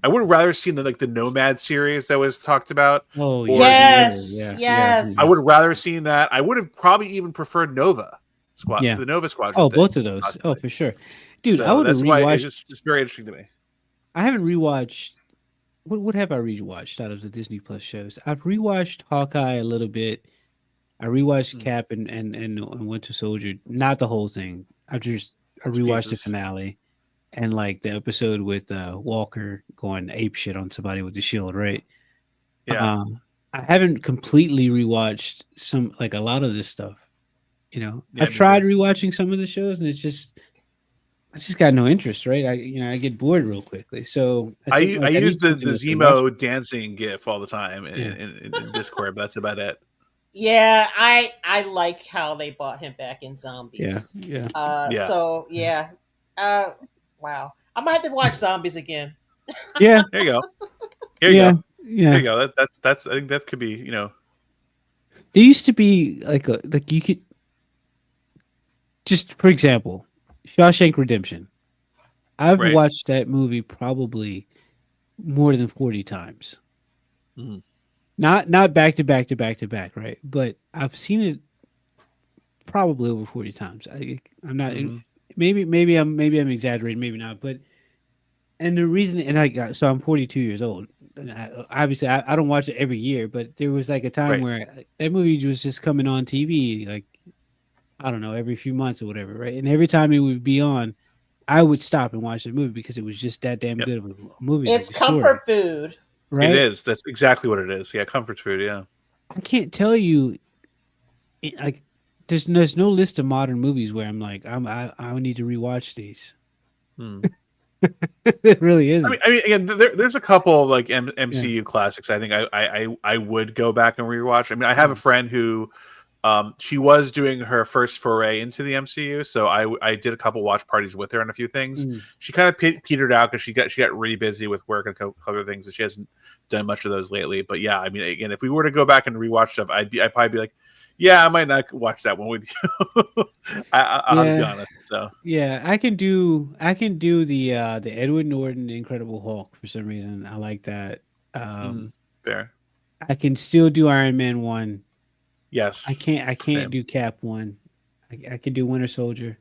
would have rather seen the Nomad series that was talked about, Oh or yeah, the Yes, I would yes. have rather seen that. I would have probably even preferred yeah. the Nova Squadron Oh, thing, both of those. Oh, possibly. for sure, dude. I So would have that's why it's rewatched. just very interesting to me. I haven't rewatched. What have I rewatched out of the Disney Plus shows? I've rewatched Hawkeye a little bit. I rewatched Mm. Cap and Winter Soldier. Not the whole thing. I Just rewatched the pieces. finale and like the episode with Walker going ape shit on somebody with the shield. Right. Yeah, Um, I haven't completely rewatched some like a lot of this stuff. yeah, I've me too. tried rewatching some of the shows and I just got no interest. Right. I get bored real quickly. So I I use need the something to watch. Zemo dancing gif all the time Yeah. in Discord, but that's about it. Yeah, I like how they brought him back in Yeah. Zombies. Yeah. Yeah, So yeah. Uh, wow. I might have to watch Zombies again. Yeah. there you go. Here you Yeah. go. There Yeah. you go. That's I think that could be There used to be like you could just for example, Shawshank Redemption. I've right. watched that movie probably more than 40 times. Mhm. Not back to back to back to back, right? But I've seen it probably over 40 times. I'm not Mhm. maybe I'm exaggerating, maybe not, but and the reason and I got so I'm 42 years old. And obviously I don't watch it every year, but there was like a time Right. where that movie was just coming on TV like I don't know, every few months or whatever, right? And every time it would be on, I would stop and watch the movie because it was just that damn Yep. good of a movie, like It's the story, comfort food. It right? is. That's exactly what it is. Yeah, comfort food. Yeah. I can't tell you, like, there's no list of modern movies where I'm like, I need to rewatch these. Hmm. It really isn't. I mean, again, there's a couple of like Yeah. MCU classics. I think I would go back and rewatch. I mean, I have a friend who, she was doing her first foray into the MCU, so I did a couple watch parties with her on a few things. Mm. She kind of petered out because she got really busy with work and a couple other things, and she hasn't done much of those lately. But yeah, I mean, again, if we were to go back and rewatch stuff, I'd probably be like, yeah, I might not watch that one with you. I'll have to be Yeah. honest. So Yeah, I can do the Edward Norton Incredible Hulk for some reason. I like that. Um, Fair. I can still do Iron Man 1. Yes. I can't Same. do Cap 1. I can do Winter Soldier.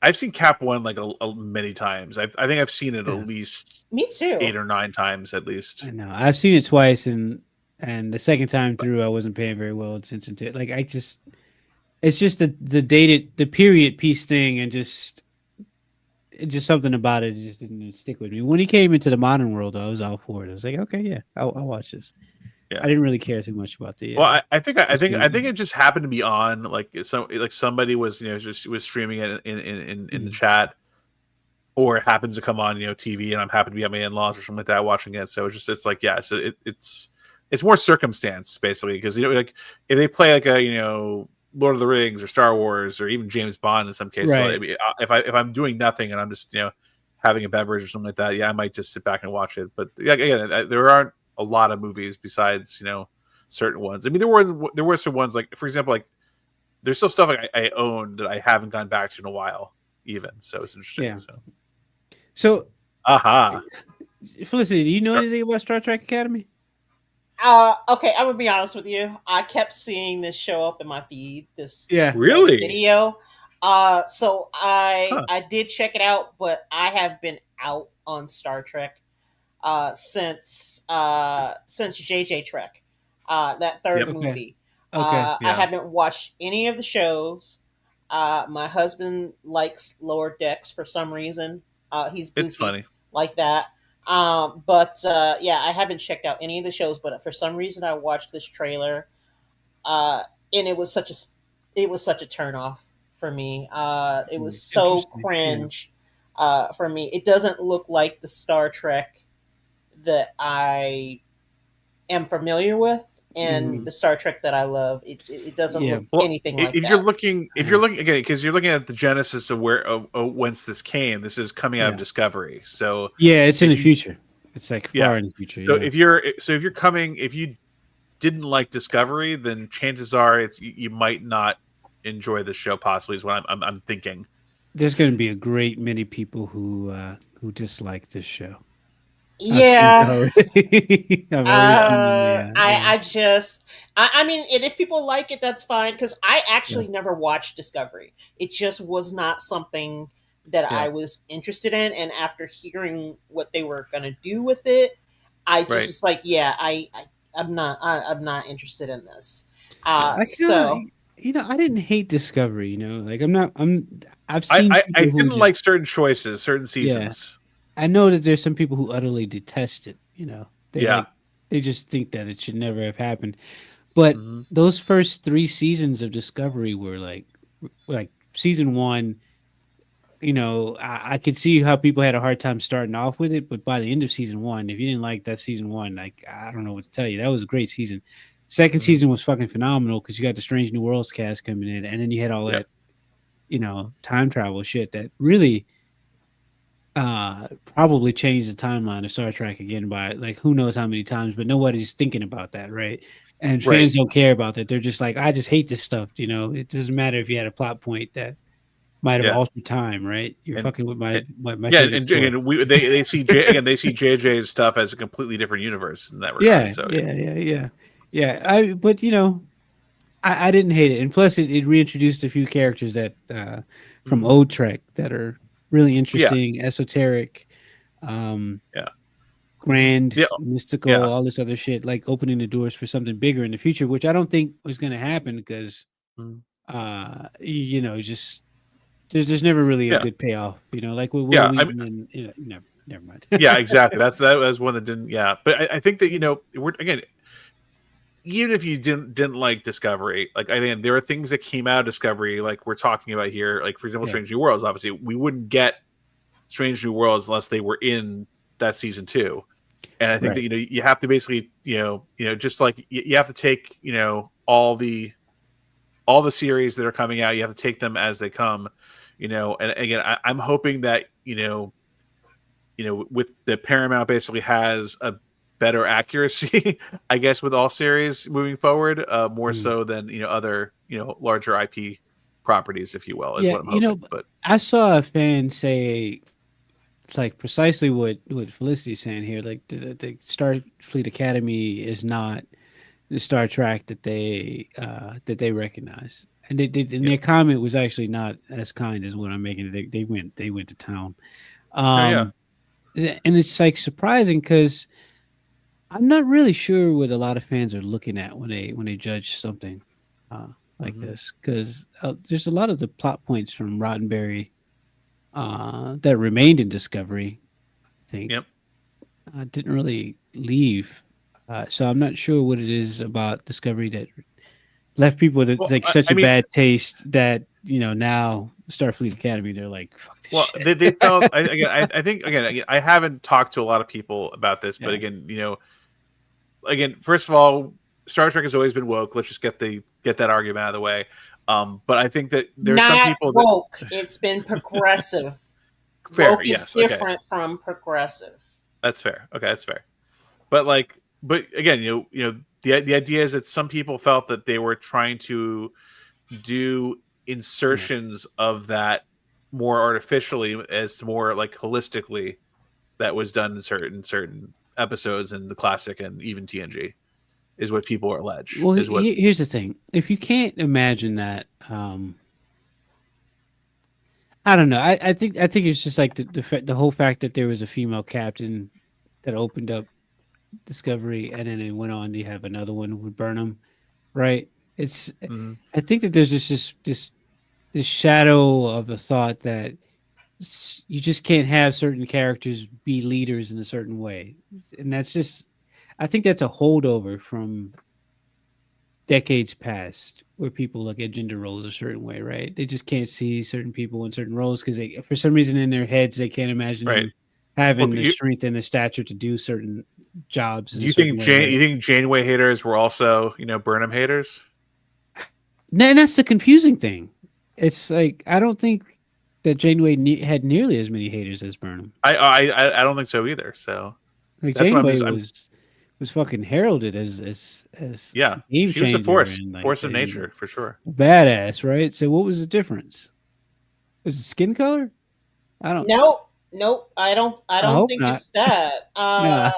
I've seen Cap 1 like many times. I think I've seen it at Yeah. least Me too. 8 or 9 times at least. I know. I've seen it twice, and the second time through, I wasn't paying very well attention to it. Like, it's just the period piece thing, and just something about it just didn't stick with me. When he came into the modern world, though, I was all for it. I was like, okay, yeah, I'll watch this. Yeah. I didn't really care too much about the. Well, I think the it just happened to be on like somebody was just was streaming it in the chat, or it happens to come on TV, and I'm happy to be at my in-laws or something like that watching it. So it's like yeah, so it's more circumstance basically, because like if they play like a Lord of the Rings or Star Wars or even James Bond in some cases, Right. like, if I'm doing nothing and I'm just having a beverage or something like that, yeah, I might just sit back and watch it. But yeah, again, there aren't a lot of movies besides certain ones. I mean, there were some ones like, for example, like there's still stuff like I own that I haven't gone back to in a while, even. So it's interesting. Yeah. So, So, aha, Felicity, do you know Star- anything about Star Trek Academy? Okay, I'm gonna be honest with you. I kept seeing this show up in my feed. This Yeah. Really? video. So Huh. I did check it out, but I have been out on Star Trek since JJ Trek, that third Yep. Okay. movie. Okay. I Yeah. haven't watched any of the shows. My husband likes Lower Decks for some reason. He's goofy It's funny. like that. But yeah, I haven't checked out any of the shows. But for some reason, I watched this trailer, and it was such a turn off for me. It was so Interesting, yeah. cringe for me. It doesn't look like the Star Trek that I am familiar with, and the Star Trek that I love. It doesn't Yeah. look Well, anything like if that. you're looking again, because you're looking at the genesis of where whence this came, this is coming out of Yeah. Discovery. So Yeah, it's in if the you- future. It's like Yeah. far in the future. So yeah. if you didn't like Discovery, then chances are you might not enjoy the show. Possibly is what I'm thinking. There's going to be a great many people who dislike this show. Yeah. I've already seen them, yeah. I mean, and if people like it, that's fine. Because I actually never watched Discovery. It just was not something that Yeah. I was interested in. And after hearing what they were going to do with it, I just Right. was like, yeah, I'm not interested in this. I So I didn't hate Discovery. Like I've seen. I people who didn't just- like certain choices, certain seasons. I know that there's some people who utterly detest it. Yeah. They just think that it should never have happened. But Mhm. those first 3 seasons of Discovery were like season 1. I could see how people had a hard time starting off with it, but by the end of season 1, if you didn't like that season 1, like I don't know what to tell you. That was a great season. Second season was fucking phenomenal because you got the Strange New Worlds cast coming in, and then you had all Yep. that, time travel shit that really probably changed the timeline of Star Trek again by like who knows how many times, but nobody's thinking about that, right? And Right. fans don't care about that. They're just like, I just hate this stuff. It doesn't matter if you had a plot point that might have Yeah. altered time, right? You're And- fucking with my Yeah, favorite and toy. again, they see they see JJ's stuff as a completely different universe in that regard. Yeah, So yeah. But I didn't hate it, and plus it reintroduced a few characters that from old Trek that are really interesting, esoteric, Yeah. grand, Yeah. mystical, Yeah. all this other shit, like opening the doors for something bigger in the future, which I don't think was going to happen because, Mm. just there's never really a Yeah. good payoff, like with Will Yeah, I Wheaton and never mind. yeah, exactly. That was one that didn't. Yeah, but I think that we're again, even if you didn't like Discovery, like I think there are things that came out of Discovery, like we're talking about here, like for example, Yeah. Strange New Worlds. Obviously, we wouldn't get Strange New Worlds unless they were in that season 2. And I think Right. that you have to basically just like you have to take all the series that are coming out, you have to take them as they come. And again, I'm hoping that with the Paramount basically has a better accuracy, I guess, with all series moving forward, more so than other larger IP properties, if you will, is what I'm hoping. But I saw a fan say it's like precisely what Felicity's saying here. Like the Starfleet Academy is not the Star Trek that they recognize. And and Yeah. their comment was actually not as kind as what I'm making. They went to town. Oh yeah. Um, and it's like surprising because I'm not really sure what a lot of fans are looking at when they judge something uh, like Mhm. this. Because there's a lot of the plot points from Roddenberry that remained in Discovery. I think Yep. didn't really leave. So I'm not sure what it is about Discovery that left people with Well, like such I a mean, bad taste that now Starfleet Academy they're like fuck this well, shit. they felt. I think again, I haven't talked to a lot of people about this, but Yeah. again, again, first of all, Star Trek has always been woke. Let's just get that argument out of the way. But I think that there's some Not people that woke. It's been progressive. fair. Woke is Yes. Okay. different from progressive. That's fair. Okay. That's fair. But again, the idea is that some people felt that they were trying to do Yeah. insertions of that more artificially as more like holistically that was done in certain episodes in the classic and even TNG is what people allege Well, is what here's the thing: if you can't imagine that, I don't know. I think it's just like the whole fact that there was a female captain that opened up Discovery, and then it went on to have another one with Burnham, right? It's Mhm. I think that there's just this shadow of a thought that you just can't have certain characters be leaders in a certain way, and that's just I think that's a holdover from decades past where people look at gender roles a certain way, right? They just can't see certain people in certain roles because they, for some reason, in their heads, they can't imagine right. them Well, having the strength and the stature to do certain jobs in do a you certain think way, right? Janeway haters were also Burnham haters? And that's the confusing thing. It's like I don't think that Janeway had nearly as many haters as Burnham. I don't think so either. So Like that's what Janeway I'm was fucking heralded as yeah. game She was a changer force and like force of nature for sure. badass, right? So what was the difference? Was it skin color? I don't. Nope, nope. I I don't hope think not. it's that. Nah.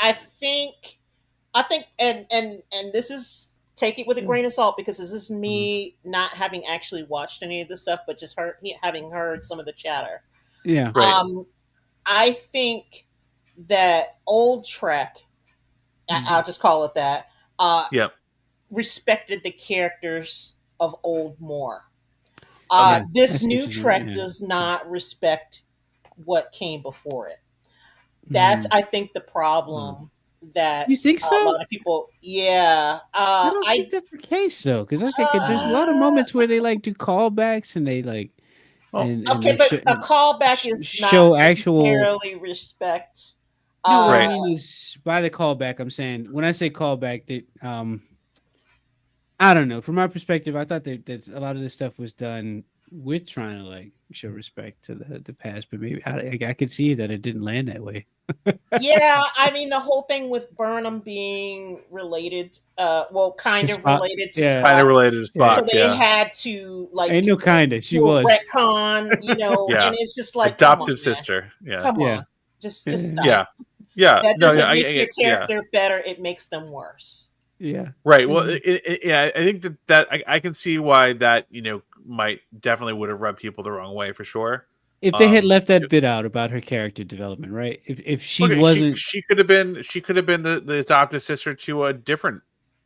I think and this is take it with a grain of salt because this is Mhm. me not having actually watched any of this stuff, but just having heard some of the chatter. Yeah. Right. I think that old Trek, Mhm. I'll just call it that, Yep. respected the characters of old more. Okay. Yeah. I This see what new you're saying. Trek Yeah. does not respect what came before it. That's, Mhm. I think, the problem that You think a so? lot of people. Yeah, I don't think I. that's the case though, because I think there's a lot of Uh, moments where they like do callbacks and they like Well, and okay, they but a callback is not show actual. necessarily respect. No, what I right. mean is by the callback. I'm saying when I say callback, that I don't know. From my perspective, I thought that a lot of this stuff was done with trying to like show respect to the past, but maybe I could see that it didn't land that way. Yeah, I mean the whole thing with Burnham being related, well, kind His of spot, related to yeah, Kind of Spock, related to yeah. so Spock. they Yeah. had to Ain't like no kinda. She do a was. retcon, Yeah. and it's just like, come on, Adoptive man, sister. Yeah. come Yeah. on, just Yeah. stop. Yeah. Yeah. That No. Yeah. doesn't make your Yeah. character better; it makes them worse. Yeah. Right. Well, Mhm. yeah, I think that I can see why that might definitely would have rubbed people the wrong way for sure. If they had Um, left that bit out about her character development, right? If she okay, wasn't she could have been the adopted sister to a different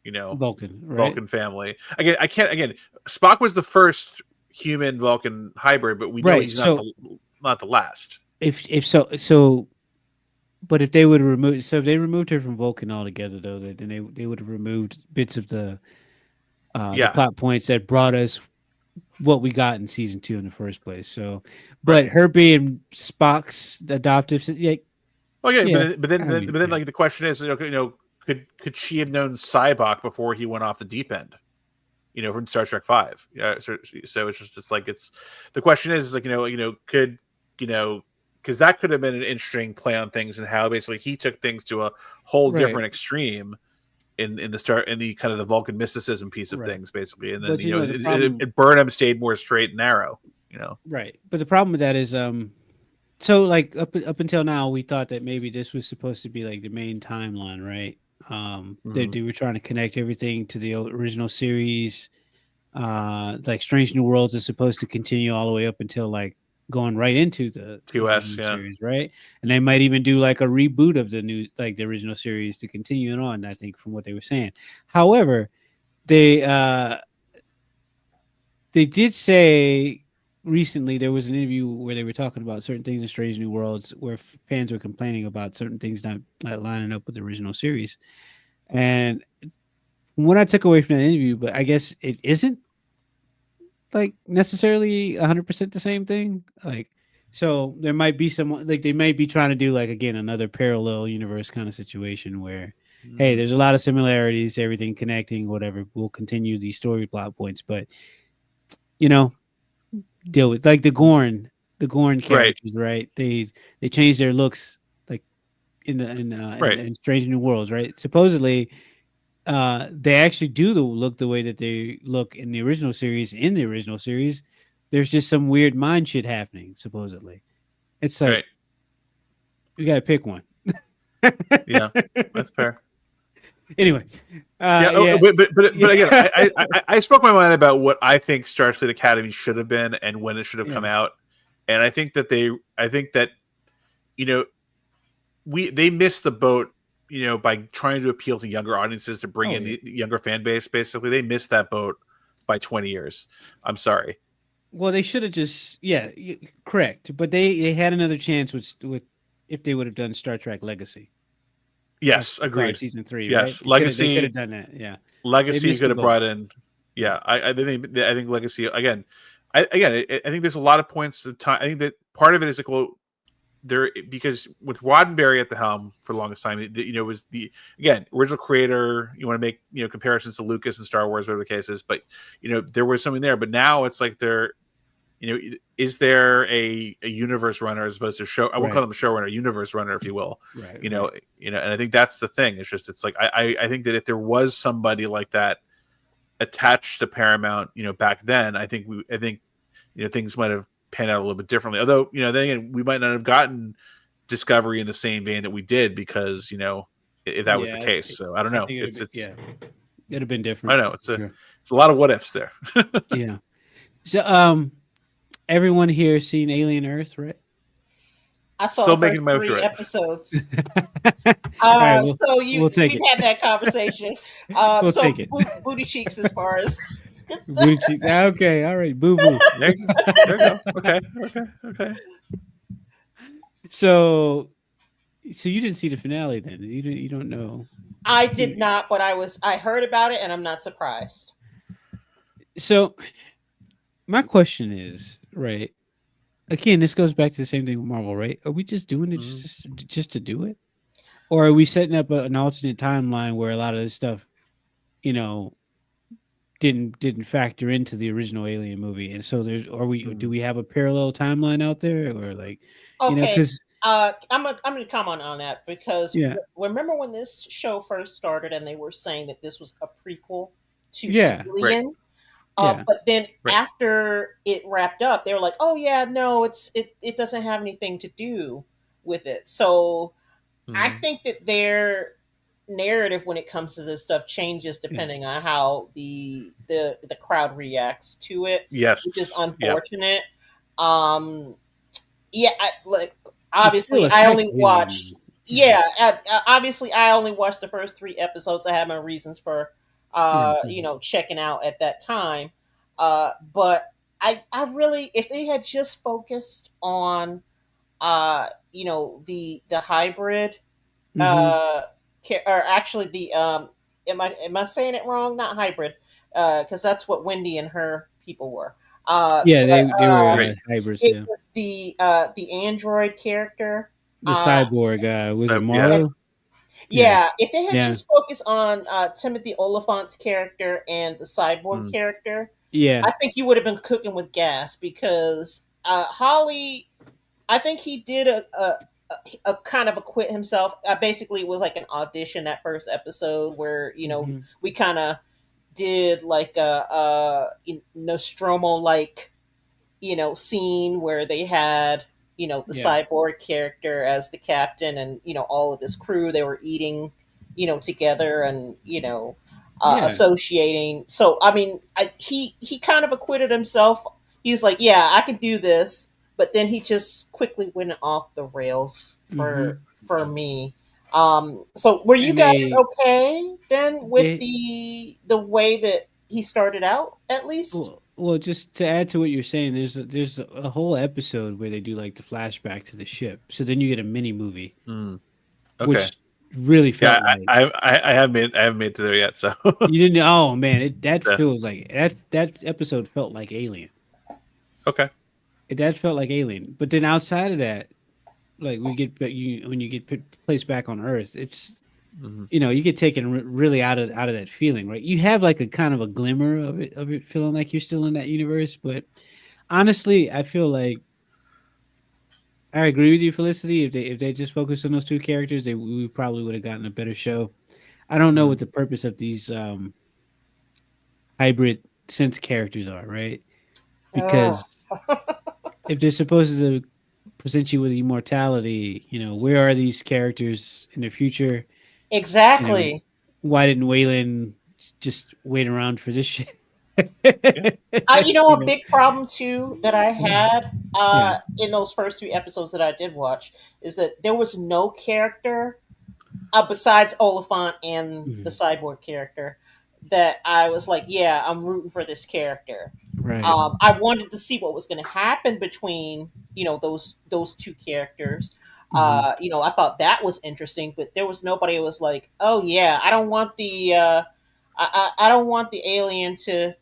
Vulcan, right? Vulcan family. Again, I can't. Again, Spock was the first human Vulcan hybrid, but we know Right. he's So not the last. if so, but if they would have removed, so if they removed her from Vulcan altogether, though, then they would have removed bits of the Yeah. plot points that brought us what we got in season 2 in the first place. So, but Right. her being Spock's adoptive, yeah, Okay, yeah, but then yeah. like the question is, could she have known Cybok before he went off the deep end? From Star Trek Five. Yeah, so it's the question is like could because that could have been an interesting play on things and how basically he took things to a whole Right, different extreme in the start in the kind of the Vulcan mysticism piece of right. things basically, and then But the problem, Burnham stayed more straight and narrow. right? But the problem with that is, So like up until now, we thought that maybe this was supposed to be like the main timeline, right? They were trying to connect everything to the original series. Like Strange New Worlds is supposed to continue all the way up until like going right into the TOS, new yeah. series, right? And they might even do like a reboot of the new, like the original series to continue it on. I think from what they were saying. However, they uh they did say recently there was an interview where they were talking about certain things in Strange New Worlds where fans were complaining about certain things not lining up with the original series. And what I took away from that interview, but I guess it isn't like necessarily 100% the same thing. Like, so there might be some like they might be trying to do like again another parallel universe kind of situation where, hey, there's a lot of similarities, everything connecting, whatever. We'll continue these story plot points, but you know, deal with like the Gorn Right, characters, right? They changed their looks like right, in Strange New Worlds, right? Supposedly, they actually do look the way that they look in the original series. In the original series, there's just some weird mind shit happening. Supposedly, it's like right. you got to pick one. Yeah, that's fair. Anyway, Yeah, yeah, but again, yeah. I spoke my mind about what I think Starfleet Academy should have been and when it should have come Yeah. out, and I think that you know they missed the boat, by trying to appeal to younger audiences to bring Oh in yeah. the younger fan base. Basically, they missed that boat by 20 years. I'm sorry. Well, they should have just correct, but they had another chance with if they would have done Star Trek Legacy. Of Yes, Picard agreed. season 3, right? Yes, They could have Legacy done that. Yeah, they Legacy missed the could have boat. brought in. Yeah, I think Legacy again. I think there's a lot of points. I think that part of it is like, well, there because with Roddenberry at the helm for the longest time, was the again original creator. You want to make comparisons to Lucas and Star Wars, whatever the case is, but there was something there. But now it's like is there a universe runner as opposed to show? I won't call Right, them a showrunner, universe runner, if you will. right, You right. know, and I think that's the thing. It's just it's like I think that if there was somebody like that attached to Paramount, back then, I think things might have panned out a little bit differently. Although, then again, we might not have gotten Discovery in the same vein that we did because, if that was the Yeah, case. So I don't I know. think It's it'd have been I different. don't know. For sure. It's a lot of what ifs there. Yeah. So everyone here seen Alien Earth, right? I saw Still the making first my way through three it. episodes. All right, So we'll take we've it. had that conversation. We'll So take it. booty cheeks as far as it's Booty concerned. cheeks. Okay, all right, boo boo. There you go. Okay. Okay. So you didn't see the finale then? You don't know. I did not, but I heard about it, and I'm not surprised. So my question is, right? Again, this goes back to the same thing with Marvel, right? Are we just doing it just to do it, or are we setting up an alternate timeline where a lot of this stuff, you know, didn't factor into the original Alien movie, and so do we have a parallel timeline out there, or like, Okay, because I'm going to comment on that because yeah, remember when this show first started and they were saying that this was a prequel to yeah, Right. Alien. yeah, But then Right. after it wrapped up, they were like, "Oh yeah, no, it doesn't have anything to do with it." So I Mhm. think that their narrative when it comes to this stuff changes yeah. depending on how the crowd reacts to it, Yes. which is Yep. unfortunate. Um, yeah, like It still obviously I affects only watched. Alien. Yeah, Yeah, obviously I only watched the first 3 episodes. I have my reasons for yeah, checking out at that time. But I really, if they had just focused on the hybrid hmm uh or actually the am I saying it wrong? Not hybrid, because that's what Wendy and her people were. yeah. But They were Right. hybrids. it Yeah, was the android character. the Uh, cyborg was it Yeah. Marlowe? Yeah, yeah, if they had yeah, just focused on Timothy Oliphant's character and the cyborg Mm. character, yeah, I think you would have been cooking with gas because Holly, I think he did a kind of acquit himself. Basically, it was like an audition that first episode where hmm we kind of did like a Nostromo like scene where they had the Yeah. cyborg character as the captain, and all of his crew. They were eating, together, and Yeah. associating. So I mean, he kind of acquitted himself. He's like, yeah, I can do this, but then he just quickly went off the rails Hmm. for me. So were you And guys okay then with they the way that he started out, at least? well, just to add to what you're saying, there's a whole episode where they do like the flashback to the ship. So then you get a mini movie, Mm, okay. which really Yeah, felt like I haven't made it to there yet. So you didn't. Oh man, that yeah. feels like that episode felt like Alien. Okay. That felt like Alien. But then outside of that, like when you get placed back on Earth, it's Mhm. you get taken really out of that feeling, right? You have like a kind of a glimmer of it feeling like you're still in that universe, but honestly, I feel like I agree with you, Felicity. If they just focused on those two characters, we probably would have gotten a better show. I don't know Mm. what the purpose of these hybrid synth characters are, right? Oh, Because if they're supposed to present you with immortality, where are these characters in the future? You know, exactly. why didn't Waylon just wait around for this shit? Yeah. A big problem too that I had Yeah. in those first 3 episodes that I did watch is that there was no character besides Oliphant and the Mhm. cyborg character that I was like, yeah, I'm rooting for this character. Right. I wanted to see what was going to happen between those two characters. Hmm. I thought that was interesting, but there was nobody who was like, oh yeah, I don't want I don't want the alien to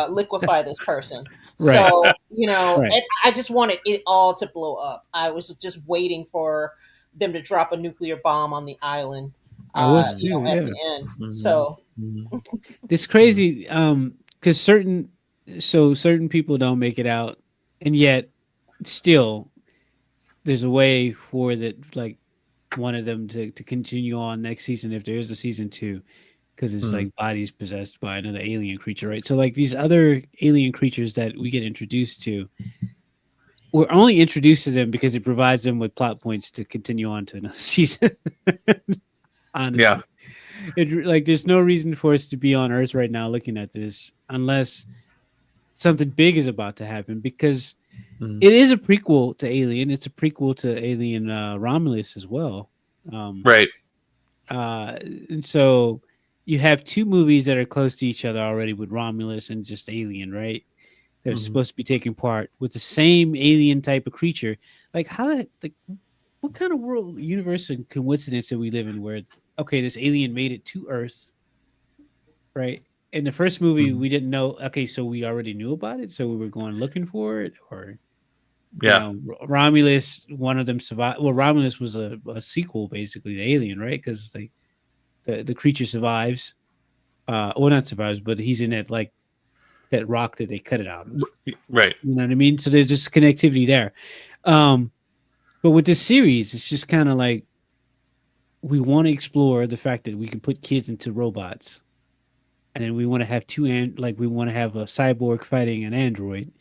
liquefy this person. Right. So Right. I just wanted it all to blow up. I was just waiting for them to drop a nuclear bomb on the island. I was Mm. too. At Yeah. the end. Mhm. So Mhm. It's crazy. Because certain people don't make it out, and yet still there's a way for that like one of them to continue on next season if there is a season two, because it's Mm. like bodies possessed by another alien creature, right? So like these other alien creatures that we get introduced to, we're only introduced to them because it provides them with plot points to continue on to another season. Yeah. Honestly, like there's no reason for us to be on Earth right now looking at this unless something big is about to happen, because Mhm. it is a prequel to Alien. It's a prequel to Alien Romulus as well. Um, Right. uh, and so you have two movies that are close to each other already with Romulus and just Alien, right? That are Mhm. supposed to be taking part with the same alien type of creature. Like like what kind of world, universe, and coincidence do we live in where okay, this alien made it to Earth, right? In the first movie, Mhm. we didn't know. Okay, so we already knew about it, so we were going looking for it, or Yeah. Romulus, one of them survived. Well, Romulus was a sequel basically to Alien, right? Because like the creature survives. Well, not survives, but he's in that like that rock that they cut it out of. Right. You know what I mean? So there's just connectivity there. Um, but with this series, it's just kind of like we want to explore the fact that we can put kids into robots, and then we want to have like we want to have a cyborg fighting an android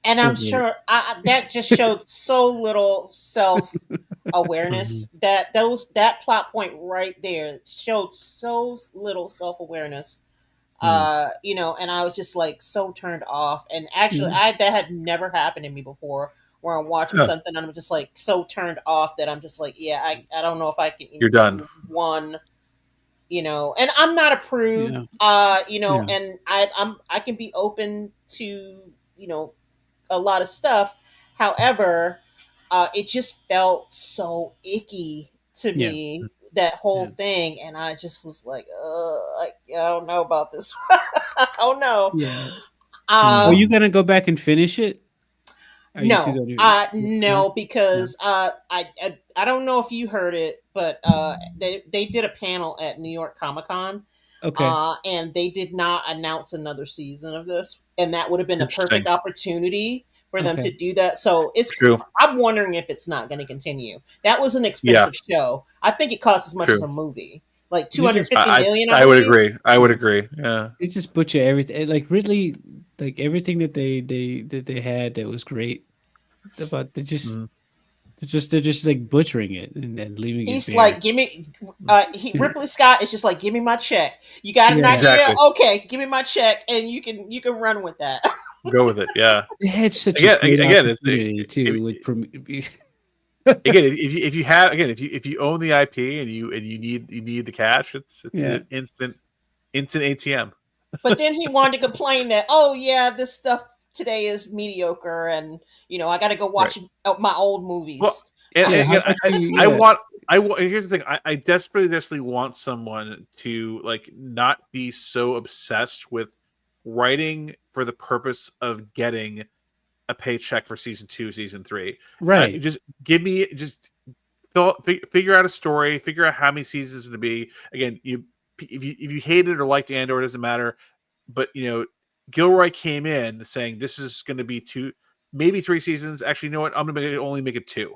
and I'm over. sure that just showed so little self awareness. Mhm. That plot point right there showed so little self awareness. Mm. And I was just like so turned off. And actually, Yeah, that had never happened to me before, where I'm watching Huh. something and I'm just like so turned off that I'm just like, yeah, I don't know if I can You're even done. do one. And I'm not a prude. yeah, yeah, And I can be open to a lot of stuff. However, it just felt so icky to yeah, me, that whole yeah. thing, and I just was like, I don't know about this. I don't know. Yeah. Are Mm. you gonna go back and finish it? Are you two No, going to? No, no, no. because I don't know if you heard it, but they did a panel at New York Comic Con, Okay. and they did not announce another season of this, and that would have been a Interesting. perfect opportunity for them to Okay. do that. So True. I'm wondering if it's not going to continue. That was an Yeah. expensive show. I think it cost as much as True. a movie, like You just 250 million, I I would believe. agree. I would Yeah. agree. Yeah. They just butcher everything. Like Ridley, like everything that they had that was great. About Mhm. they're just like butchering it and leaving it He's bare. like, give me. Ripley Scott is just like, give me my check. You got an Yeah, idea? Exactly. Okay, give me my check, and you can run with that. Go with it. Yeah. they had such a Again, great again, opportunity if, too with again if you have again if you own the IP and you need the cash, it's yeah, an instant ATM. But then he wanted to complain that, oh yeah, this stuff today is mediocre, and I got to go Right. watch my old Well, movies. and yeah. How again, about you? I Yeah, want here's the thing. I desperately want someone to like not be so obsessed with writing for the purpose of getting a paycheck for season 2, season 3. right, Just give me just figure out a story, figure out how many seasons to be. Again, if you hate it or liked Andor, it doesn't matter. But Gilroy came in saying this is going to be 2, maybe 3 seasons. Actually, you know what? I'm going to only make it 2.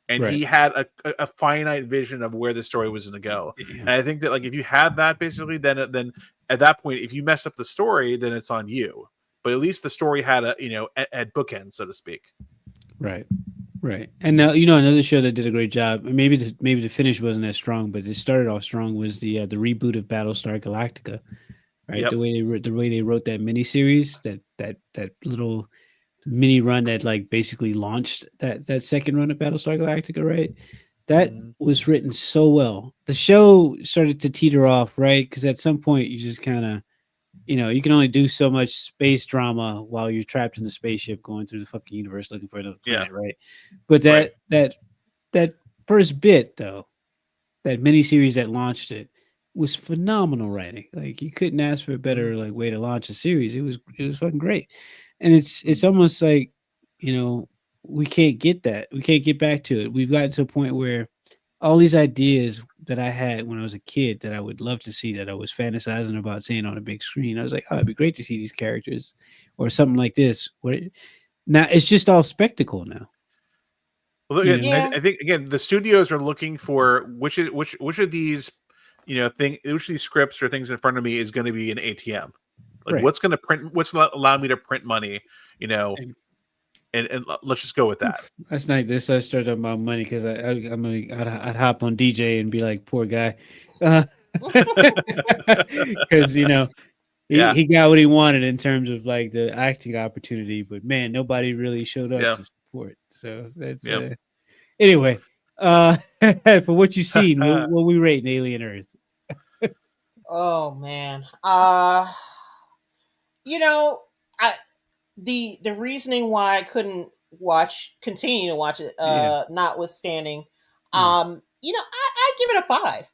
And right. he had a finite vision of where the story was going to go. Yeah, And I think that like if you have that basically, then at that point, if you mess up the story, then it's on you. But at least the story had at bookends, so to speak. right. Right, and now another show that did a great job. And maybe the finish wasn't as strong, but it started off strong. Was the reboot of Battlestar Galactica? Right, Yep. the way they wrote that miniseries, that little mini run that like basically launched that second run of Battlestar Galactica. Right, that Mhm. was written so well. The show started to teeter off, right? Because at some point you just kind of you can only do so much space drama while you're trapped in the spaceship going through the fucking universe looking for another Yeah. planet, right? But Right. that first bit though, that miniseries that launched it was phenomenal writing. Like you couldn't ask for a better like way to launch a series. It was fucking great. And it's almost like, you know, we can't get that. We can't get back to it. We've gotten to a point where all these ideas that I had when I was a kid that I would love to see, that I was fantasizing about seeing on a big screen. I was like, oh, it'd be great to see these characters or something like this. Now it's just all spectacle now. Well, You again, know? Yeah, I think again the studios are looking for which of these which of these scripts or things in front of me is going to be an ATM. Like Right. what's going to print? What's going to allow me to print money? You know, And and let's just go with that. oof, last night this I started talking about money because I'd hop on DJ and be like, poor guy. Because Yeah, he got what he wanted in terms of like the acting opportunity, but man, nobody really showed up yeah, to support. So that's yeah. anyway. For what you've seen, what we rate in Alien Earth? oh man. You know, I the reasoning why I couldn't continue to watch it, Yeah, notwithstanding, yeah. I give it a 5,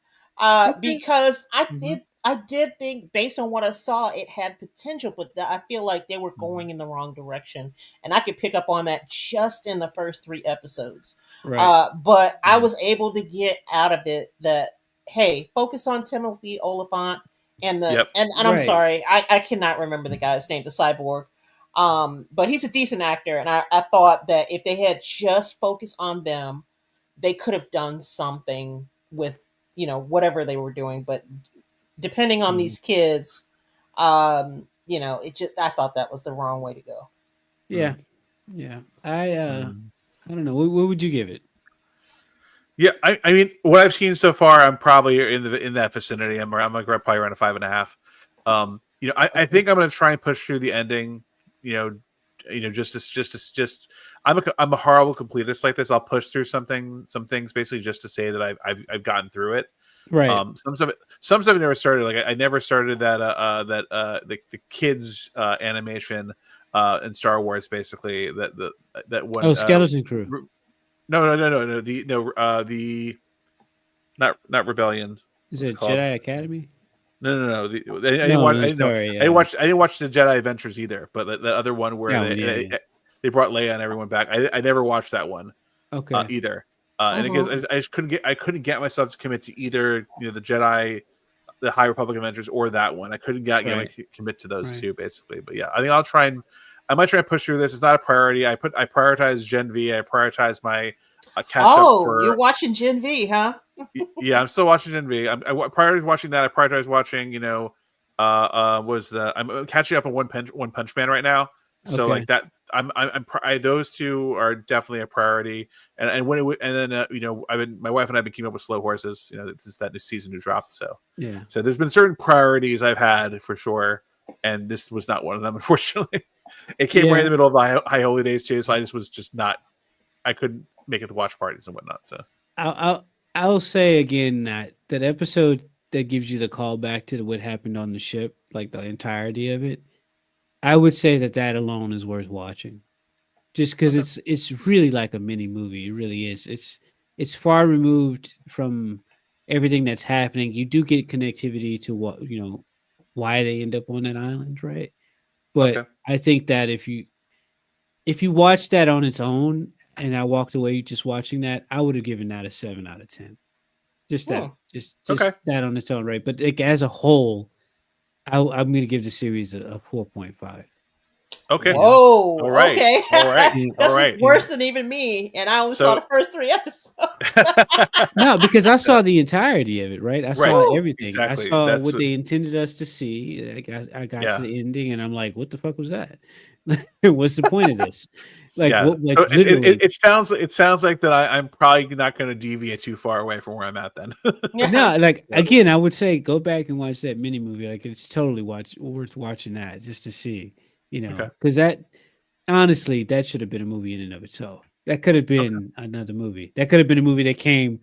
Okay. because Hmm. I did think, based on what I saw, it had potential, but I feel like they were Hmm. going in the wrong direction, and I could pick up on that just in the first 3 episodes. Right. But I Yeah. was able to get out of it that, hey, focus on Timothy Oliphant Yep. and I'm Right. sorry, I cannot remember the guy's name, the cyborg. But he's a decent actor, and I thought that if they had just focused on them, they could have done something with whatever they were doing. But depending on Mhm. these kids, it just I thought that was the wrong way to go. Yeah. Yeah. Mm. I don't know. What would you give it? Yeah, I mean, what I've seen so far, I'm probably in that vicinity. I'm like probably around a 5.5. I Okay. think I'm going to try and push through the ending. You know, just I'm a horrible completist like this. I'll push through some things basically just to say that I've gotten through it. Right. Some stuff I never started. Like I never started the kids animation in Star Wars. Basically, that Oh, one. Skeleton Crew. No. The not Rebellion. Is What's it it called? Jedi Academy? No. I didn't No, watch. no. I didn't know. Sorry. I didn't watch the Jedi Adventures either. But the other one where That one. Yeah. Yeah. they brought Leia and everyone back. I never watched that one Okay. either. And again, Mm-hmm. I just couldn't get myself to commit to either the Jedi, the High Republic Adventures, or that one. I couldn't Right. commit to those Right. two basically. But yeah, I think I might try and push through this. It's not a priority. I prioritize Gen V. I prioritize my catch up Oh, you're for. watching Gen V, huh? Yeah, I'm still watching Gen V. Prior to watching that, I prioritize watching. I'm catching up on One Punch Man right now. So Okay. like that, those two are definitely a priority. And when and then my wife and I've been keeping up with Slow Horses. This is that new season who dropped. Yeah. So there's been certain priorities I've had for sure, and this was not one of them, unfortunately. It came right in Yeah. the middle of the high holy days too, so I just was just not. I couldn't make it to watch parties and whatnot. So I'll say again that episode that gives you the call back to what happened on the ship, like the entirety of it. I would say that alone is worth watching, just because Okay. it's really like a mini movie. It really is. It's far removed from everything that's happening. You do get connectivity to what why they end up on that island, right? But okay, I think that if you watch that on its own, and I walked away just watching that, I would have given that a 7 out of 10. Just Hmm. that, just okay, that on its own, right? But like, as a whole, I'm going to give the series a 4.5. okay. Whoa. All right, Okay. all right, Yeah. all That's right. worse than even me, and I only saw So- the first 3 episodes. No, because I saw the entirety of it, right? I saw Right, everything. I exactly. saw That's what what- they intended us to see. I got Yeah. to the ending, and I'm like, "What the fuck was that? What's the point of this?" Like, yeah. what? Like, So literally, it sounds like that. I'm probably not going to deviate too far away from where I'm at then. no. Like Yeah. again, I would say go back and watch that mini movie. Like, it's totally worth watching that just to see, Okay. because that honestly, that should have been a movie in and of itself. That could have been another movie. That could have been a movie that came,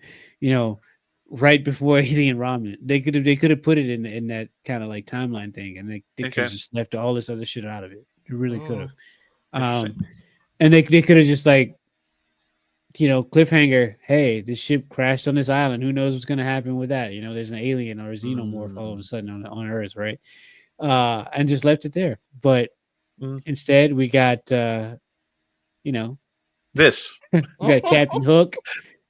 right before Alien Ramen. They could have put it in that kind of like timeline thing, and they could have Okay. just left all this other shit out of it. They really could have. Interesting. And they could have just like, cliffhanger. Hey, this ship crashed on this island. Who knows what's gonna happen with that? There's an alien or a xenomorph all of a sudden on Earth, right? And just left it there. But Mm. instead, we got you know This. we got Captain Hook,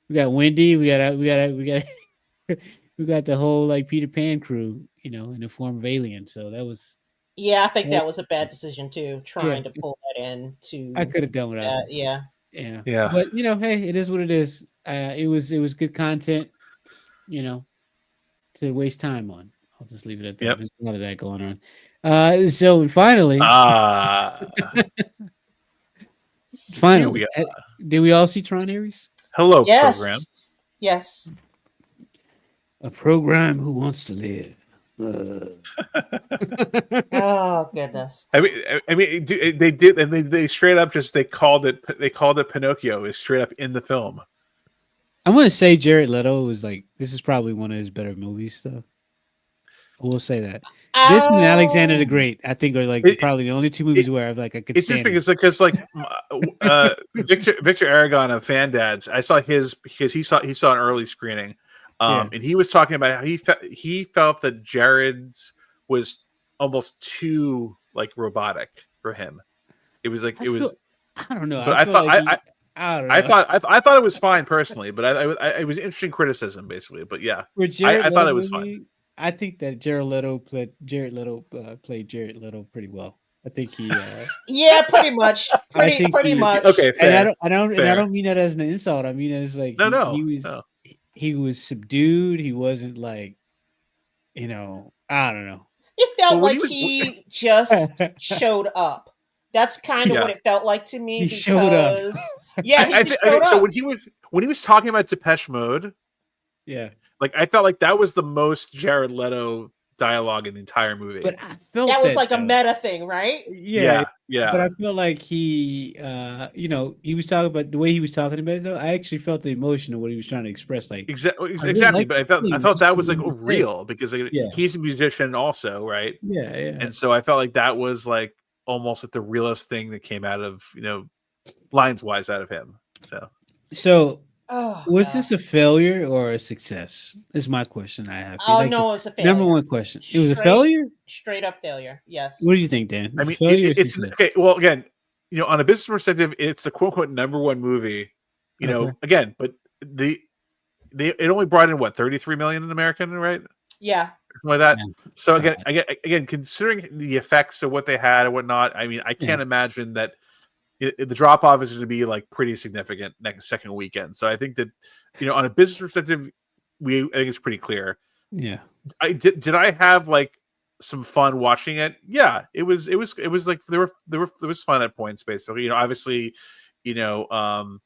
we got Wendy, we got we got the whole like Peter Pan crew, in the form of alien. So that was Yeah, I think that was a bad decision too, trying Yeah. to pull that in I to could have done without that. yeah. Yeah. Yeah. But hey, it is what it is. It was good content, to waste time on. I'll just leave it at that. Yep. There's a lot of that going on. So finally, here we go. Did we all see Tron Ares? Hello, Yes. program. Yes. A program who wants to live. Oh goodness. I mean, they did, and they straight up just they called it Pinocchio. Is straight up in the film. I'm gonna say Jared Leto was like, this is probably one of his better movies. So we'll say that. This and Alexander the Great, I think, are like probably the only two movies where I could It's just stand. because Victor Aragon of Fan Dads, I saw his because he saw an early screening, Yeah. and he was talking about how he felt that Jared's was almost too like robotic for him. It was like I don't know. But I don't know. I thought it was fine personally, but it was interesting criticism basically. But yeah, For Jared I thought Leto it was movie, I think that Jared Leto played Jared Leto pretty well. I think he. Yeah, pretty much. I think Pretty he- much. okay. And I Fair. don't Fair. mean that as an insult. I mean it as like No, he was subdued. He wasn't like, I don't know. It felt Well, when like he he just showed up. That's kind of Yeah. what it felt like to me. He because, showed up. Yeah, he just showed up. So when he was talking about Depeche Mode, Yeah, like I felt like that was the most Jared Leto dialogue in the entire movie. but I felt that was like a though. meta thing, right? Yeah, yeah. but I felt like he, he was talking about the way he was talking about it. Though I actually felt the emotion of what he was trying to express. Like, Exactly. really like But I the thing, felt just that was like couldn't say it. real because Yeah. he's a musician also, right? yeah. And so I felt like that was like almost like the realest thing that came out of lines wise out of him. So Oh, was God. this a failure or a success? Is my question I have. Oh Like, no, it was a failure. number one question. It was a Straight- failure. Straight up failure. Yes. What do you think, Dan? I Was it mean, failure or it's success? okay. Well, again, on a business perspective, it's the quote unquote number one movie. Okay. Again, but it only brought in what 33 million in American, right? Yeah. Something like that. Yeah. So again, considering the effects of what they had and whatnot, I mean, I can't Yeah. imagine that the drop off is going to be like pretty significant second weekend. So I think that on a business perspective, I think it's pretty clear. Yeah. Did I have like some fun watching it. Yeah, it was like there was fun at points basically. Obviously, you know,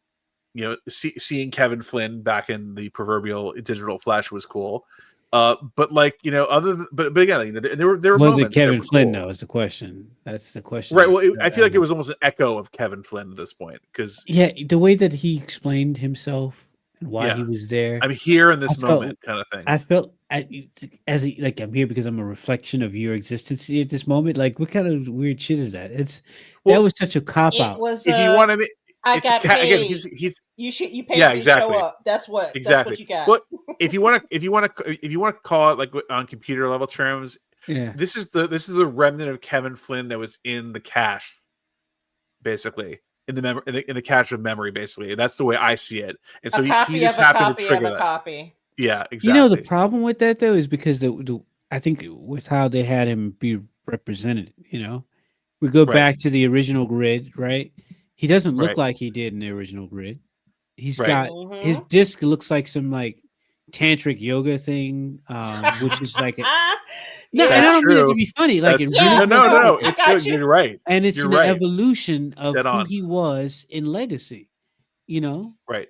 seeing Kevin Flynn back in the proverbial digital flesh was cool. But like other than, but again, there were Was it moments that Kevin were Flynn cool. though? Is the question. That's the question. Right. Well, I feel like it was almost an echo of Kevin Flynn at this point because Yeah, the way that he explained himself and why he was there. I'm here in I this felt moment, kind of thing. I felt like I'm here because I'm a reflection of your existence here at this moment. Like, what kind of weird shit is that? That Well, was such a cop It out. was. if you want to, I it's got again. paid. He's You paid yeah, me to exactly. show up. That's what exactly. you got. But if you want to call it like on computer level terms, Yeah, this is the remnant of Kevin Flynn that was in the cache, basically in the cache of memory. Basically, that's the way I see it. And so A he copy just of a happened copy to trigger of a that. copy. Yeah, the exactly. problem with that though is because I think with how they had him be represented. We go Right. back to the original grid, right? He doesn't look Right. like he did in the original grid. He's Right. got his Mhm. disc looks like some like tantric yoga thing, which is like no, and I That's don't mean it to true. be funny. Like it That's really Yeah, does look no. like I that. It's got good. you. You're right. And it's You're an right. evolution of Dead who on. he was in Legacy. Right.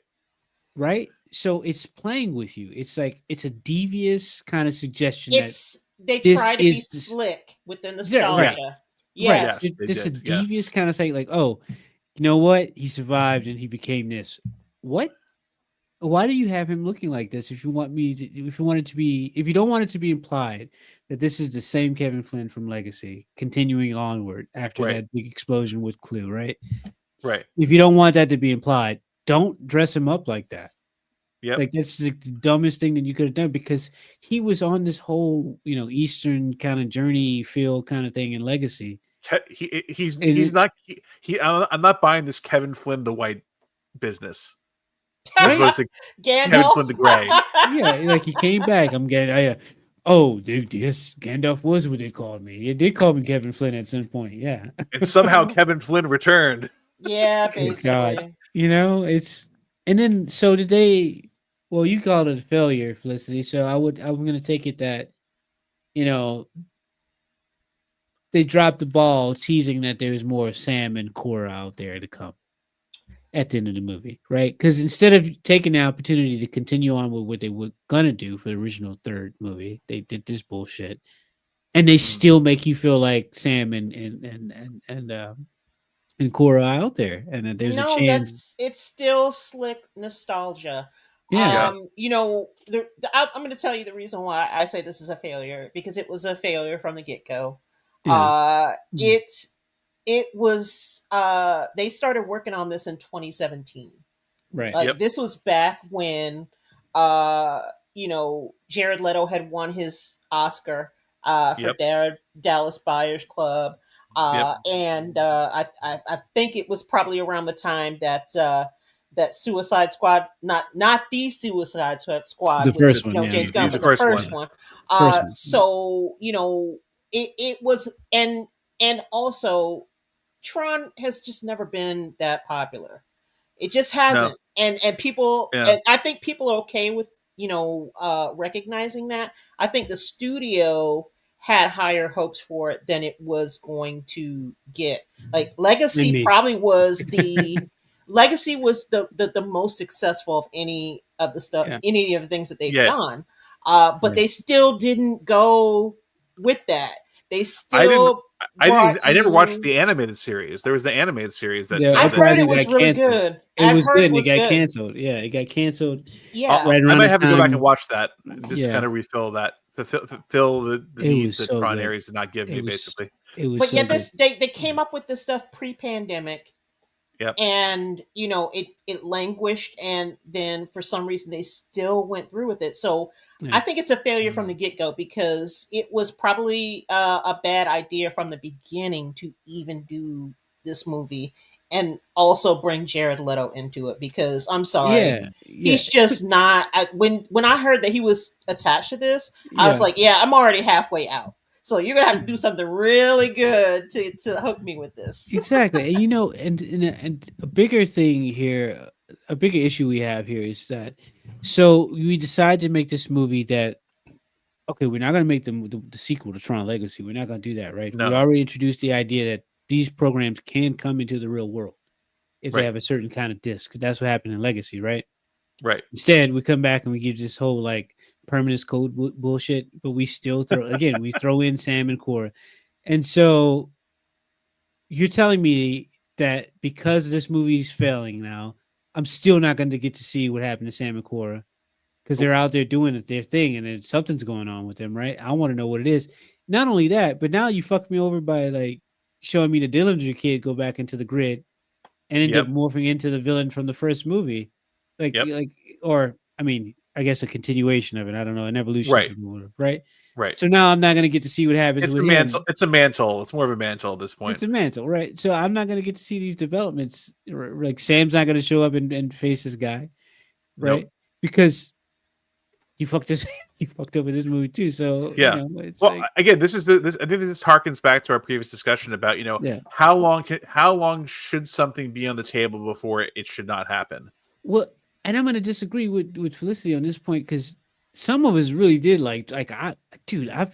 Right? So it's playing with you. It's like it's a devious kind of suggestion that They this try to be is this, slick with the yeah, right, nostalgia. right. Yes. Yes, they Just a did. Yes. devious kind of thing. Like, oh, you know what? He survived and he became this. What? Why do you have him looking like this? If you want me to, if you don't want it to be implied that this is the same Kevin Flynn from Legacy, continuing onward after Right. that big explosion with Clue, right? Right. If you don't want that to be implied, don't dress him up like that. Yep. Like that's the dumbest thing that you could have done because he was on this whole, Eastern kind of journey feel kind of thing in Legacy. He's And not. I'm not buying this Kevin Flynn the white business. Right? As opposed to Kevin Gandalf. Flynn the gray. Yeah, like he came back. I'm getting. Oh, dude, yes, Gandalf was what they called me. It did call me Kevin Flynn at some point. Yeah. And somehow Kevin Flynn returned. Yeah, Good God. basically. It's and then so did they. Well, you called it a failure, Felicity. So I'm going to take it that, they dropped the ball, teasing that there's more of Sam and Cora out there to come at the end of the movie, right? Because instead of taking the opportunity to continue on with what they were gonna do for the original third movie, they did this bullshit, and they still make you feel like Sam and Cora are out there, and that there's a No, chance. it's still slick nostalgia. Yeah, I'm going to tell you the reason why I say this is a failure because it was a failure from the get go. Yeah. It was they started working on this in 2017. right. Like Yep. this was back when Jared Leto had won his Oscar for Dallas Buyers Club. And I think it was probably around the time that that Suicide Squad, not the Suicide Squad, The first one, James yeah. Gunn, The but the first first one. one. First one. So it was, and also Tron has just never been that popular. It just hasn't, and people, and I think people are okay with recognizing that. I think the studio had higher hopes for it than it was going to get. Like Legacy probably was the Legacy was the most successful of any of the stuff, any of the things that they've done. But they still didn't go with that. They still. I never watched the animated series. There was the animated series that I've heard it was really good. It was good. It got canceled. Yeah, it got canceled. Yeah, right around I might have to go back and time. watch that. Just kind of refill that, fulfill the needs that so Tron good. Ares did not give me. Basically, it was. But so yeah, good. they came up with this stuff pre-pandemic. Yep. And it languished, and then for some reason they still went through with it. So I think it's a failure from the get-go because it was probably a bad idea from the beginning to even do this movie and also bring Jared Leto into it because I'm sorry, he's just not. When I heard that he was attached to this, I was like, yeah, I'm already halfway out. So you're gonna have to do something really good to hook me with this. Exactly, and a bigger thing here, a bigger issue we have here is that, so we decided to make this movie that, okay, we're not going to make the sequel to Tron Legacy. We're not going to do that, right? We No. already introduced the idea that these programs can come into the real world if they Right. have a certain kind of disc. That's what happened in Legacy, right? Right. Instead, we come back and we give this whole like permanence code bullshit, but we still we throw in Sam and Cora. And so you're telling me that because this movie's failing now, I'm still not going to get to see what happened to Sam and Cora because they're out there doing their thing and then something's going on with them, right? I want to know what it is. Not only that, but now you fucked me over by like showing me the Dillinger kid go back into the grid and end up Yep. morphing into the villain from the first movie. Like, Yep. or I mean, I guess a continuation of it. I don't know, an evolution Right. of it, or whatever, right? Right. So now I'm not going to get to see what happens It's with a him. mantle. It's a mantle. It's more of a mantle at this point. It's a mantle, right? So I'm not going to get to see these developments. Like Sam's not going to show up and face this guy, right? Nope. Because you fucked this, you fucked up with this movie too. So Yeah. you know, it's Well, like, again, this is this. I think this harkens back to our previous discussion about yeah. how long should something be on the table before it should not happen. Well, and I'm going to disagree with Felicity on this point because some of us really did like I've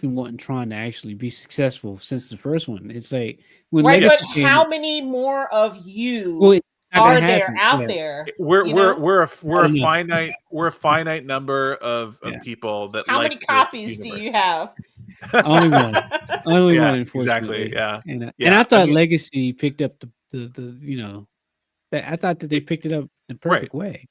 been wanting Tron to actually be successful since the first one. It's like when Right, Legacy but came, how many more of you well, it's not gonna are there happen. out Yeah. there? We're you know? we're a enough. finite number of Yeah. people that How like many this copies do universe. you have? Only one. Only Yeah, one, unfortunately. exactly. Yeah. And Yeah, I thought I mean- Legacy picked up the I thought that they picked it up in the perfect way.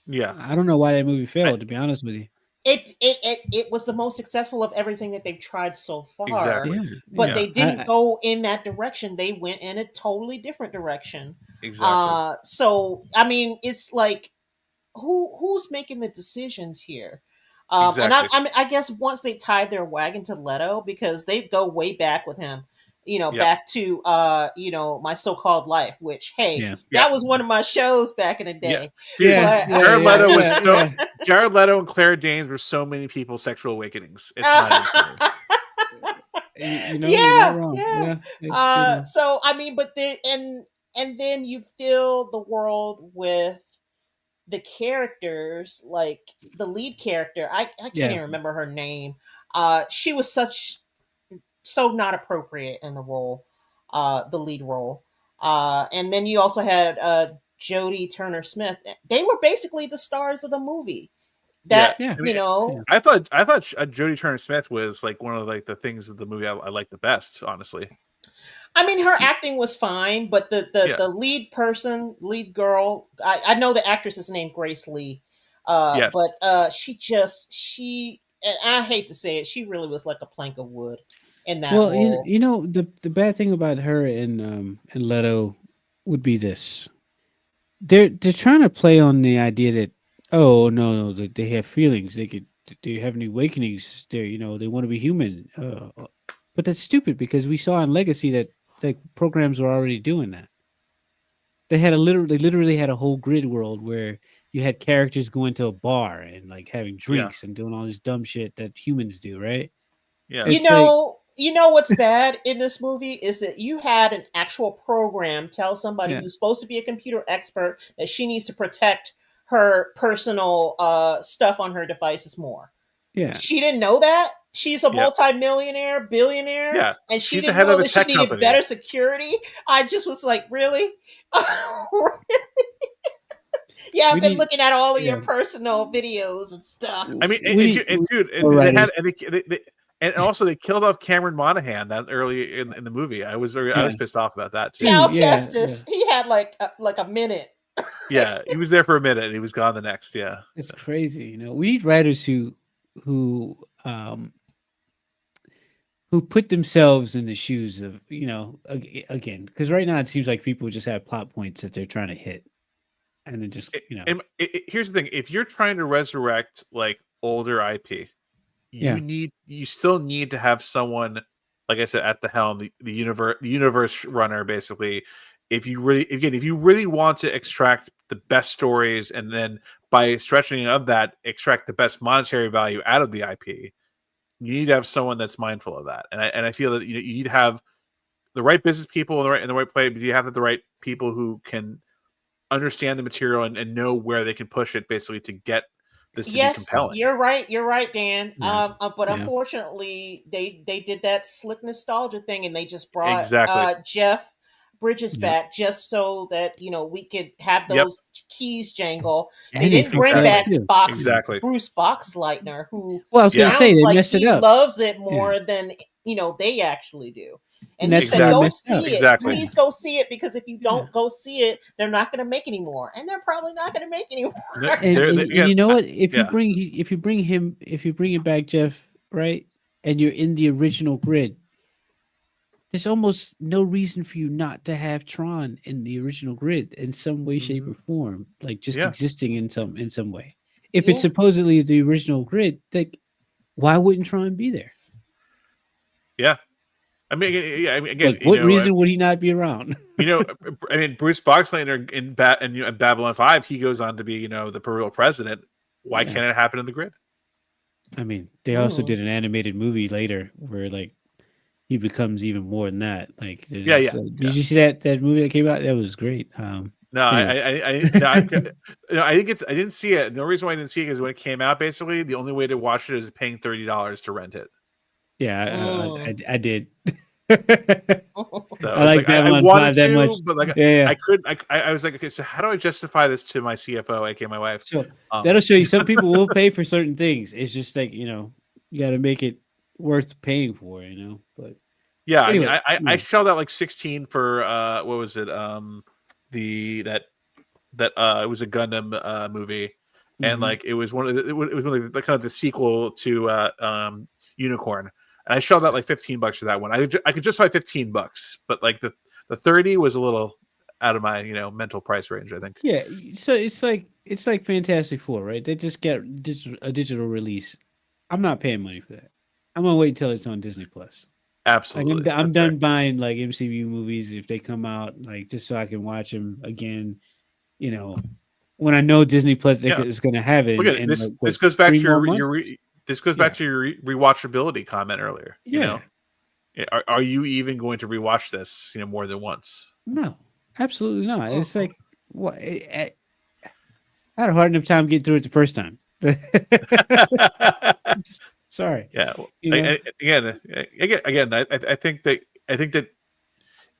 Yeah. I don't know why that movie failed, to be honest with you. It was the most successful of everything that they've tried so far. Exactly. Yeah, But Yeah. they didn't go in that direction. They went in a totally different direction. Exactly. So I mean, it's like who's making the decisions here? And Exactly. I guess once they tied their wagon to Leto, because they go way back with him, Yep. back to My So-Called Life, which hey, Yeah. that was one of my shows back in the day. Dude, Yeah. Jared Leto was yeah, so yeah. Jared Leto and Claire Danes were so many people's sexual awakenings. It's not even funny. You know, Yeah, you're not wrong. yeah. It's, So I mean, but and then you fill the world with the characters, like the lead character. I can't Yeah. even remember her name. She was so not appropriate in the role, the lead role. And then you also had Jodie Turner Smith. They were basically the stars of the movie. That Yeah. I mean, yeah. I thought Jodie Turner Smith was like one of like the things of the movie I liked the best, honestly. I mean, her acting was fine, but Yeah. the lead girl, I know the actress is named Grace Lee, Yes. but she, and I hate to say it, she really was like a plank of wood in that Well, role. you know the bad thing about her and Leto would be this. They're trying to play on the idea that no that they have feelings, they have any awakenings, they they want to be human. But that's stupid because we saw in Legacy that like programs were already doing that. They literally had a whole grid world where you had characters going to a bar and like having drinks and doing all this dumb shit that humans do, right? Yeah. You It's like, know what's bad in this movie is that you had an actual program tell somebody Yeah. who's supposed to be a computer expert that she needs to protect her personal stuff on her devices more. yeah. She didn't know that. She's a Yep. multi-millionaire, billionaire, Yeah. and she She's the didn't head know of a that she tech needed company. better security. I just was like, really? Yeah, I've We been need- looking at all of yeah. your personal videos and stuff. I mean, We and need- dude, more they had writers. and also they killed off Cameron Monaghan that early in the movie. I was pissed off about that too. Cal yeah, Kestis, he had like a minute. Yeah, he was there for a minute and he was gone the next. Yeah, It's crazy, We need writers who put themselves in the shoes of again, because right now it seems like people just have plot points that they're trying to hit, and then just And here's the thing: if you're trying to resurrect like older IP, Yeah. you still need to have someone, like I said, at the helm, the universe runner, basically. If you really want to extract the best stories, and then by stretching of that, extract the best monetary value out of the IP, you need to have someone that's mindful of that. And I feel that you need to have the right business people in the right play, but you have the right people who can understand the material and know where they can push it, basically, to get this to be Yes, compelling. you're right. You're right, Dan. Yeah. But Yeah. unfortunately, they did that slick nostalgia thing, and they just brought Exactly. Jeff Bridges Yeah. back just so that we could have Yep. those keys jangle. They And they didn't fixed bring that back too. Exactly. Bruce Boxleitner, who Well, I was gonna Yeah. say sounds they like messed it he up. loves it Yeah. more than they actually do. And And he that's said, where it "Go messed up. see it. Exactly. Please go see it, because if you Yeah. don't go see it, they're not going to make any more, and they're probably not going to make any more." And Again, you know what? If yeah. you bring it back, Jeff, right, and you're in the original grid, there's almost no reason for you not to have Tron in the original grid in some way, shape, or form, like just Yeah. existing in some way. If Yeah. it's supposedly the original grid, like why wouldn't Tron be there? Yeah. I mean, yeah. I mean, again, Like, what reason would he not be around? I mean, Bruce Boxleitner in Babylon 5, he goes on to be, the real president. Why Yeah. can't it happen in the grid? I mean, they also Mm. did an animated movie later where like he becomes even more than that. Like, Yeah, yeah, did you see that movie that came out? That was great. No, Anyway. I didn't see it. The reason why I didn't see it is when it came out, basically, the only way to watch it is paying $30 to rent it. Yeah, I did. So I like Babylon 5 that much. But like, Yeah. I couldn't. I was like, okay, so how do I justify this to my CFO, aka my wife? So that'll show you some people will pay for certain things. It's just like, you got to make it worth paying for, But yeah, anyway, I mean, I shelled out like 16 for what was it? It was a Gundam movie, and Mhm. like it was one of the kind of the sequel to Unicorn. And I shelled out like $15 for that one. I could justify $15, but like the 30 was a little out of my mental price range, I think. Yeah, so it's like Fantastic Four, right? They just get a digital release. I'm not paying money for that. I'm gonna wait until it's on Disney Plus. Absolutely, Like I'm That's done fair. buying like MCU movies if they come out, like just so I can watch them again. When I know Disney Plus Yeah. is going to have it. Look at in this. like, This goes back to 3 more your months? this goes back to your rewatchability comment earlier. Yeah. Are you even going to rewatch this more than once? No, absolutely not. It's like what I had a hard enough time getting through it the first time. Sorry. Yeah. Again, I think that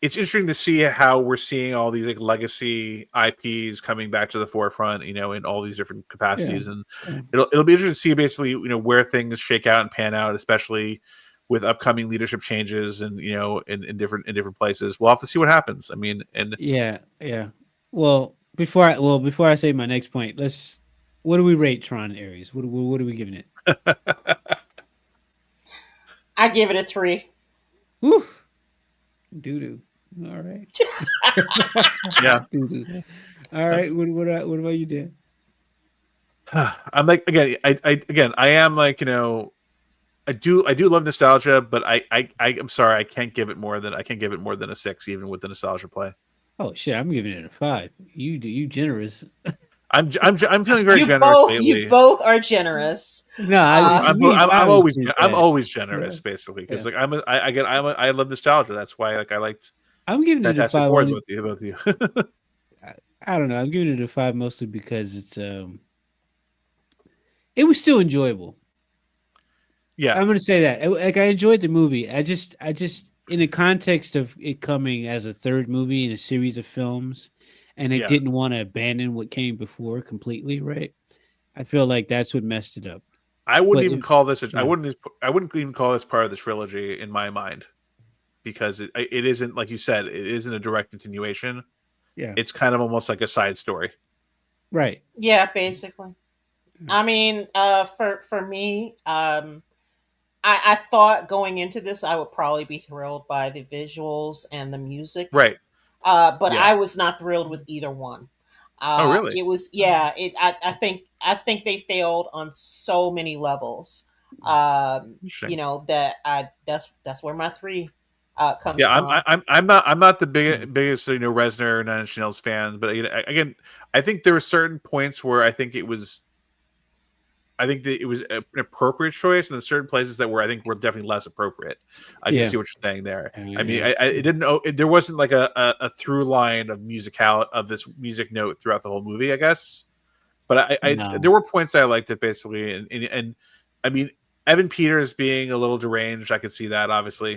it's interesting to see how we're seeing all these like legacy IPs coming back to the forefront, in all these different capacities, and it'll be interesting to see basically where things shake out and pan out, especially with upcoming leadership changes and in different places. We'll have to see what happens. I mean, and yeah. Well, before I say my next point, what do we rate Tron Ares? What are we giving it? I give it a 3. Woo. Doo-doo. All right. yeah. Doo-doo. All right. What about you, Dan? I'm like I am like I do love nostalgia, but I'm sorry, I can't give it more than a 6, even with the nostalgia play. Oh shit! I'm giving it a 5. You generous? I'm feeling very generous lately. You both are generous. No, I'm always generous, basically, because like I love nostalgia. That's why like I liked. I'm giving it a 5. Both of you. I don't know. I'm giving it a 5 mostly because it was still enjoyable. Yeah, I'm gonna say that. Like I enjoyed the movie. I just in the context of it coming as a third movie in a series of films, and it didn't want to abandon what came before completely. Right? I feel like that's what messed it up. I wouldn't even call this. Yeah. I wouldn't even call this part of the trilogy in my mind, because it isn't, like you said, it isn't a direct continuation. Yeah, it's kind of almost like a side story. Right. Yeah, basically. I mean, for me, I thought going into this I would probably be thrilled by the visuals and the music. Right. But I was not thrilled with either one. Oh, really? It was I think they failed on so many levels. That that's where my 3 comes from. I'm not the biggest Reznor Nine Inch Nails fan, but again, I think there were certain points where I think that it was an appropriate choice, and there's certain places that I think were definitely less appropriate. I can see what you're saying there. I mean, it didn't. There wasn't like a through line of this music note throughout the whole movie, I guess. But I No. there were points I liked it basically, and I mean Evan Peters being a little deranged, I could see that obviously.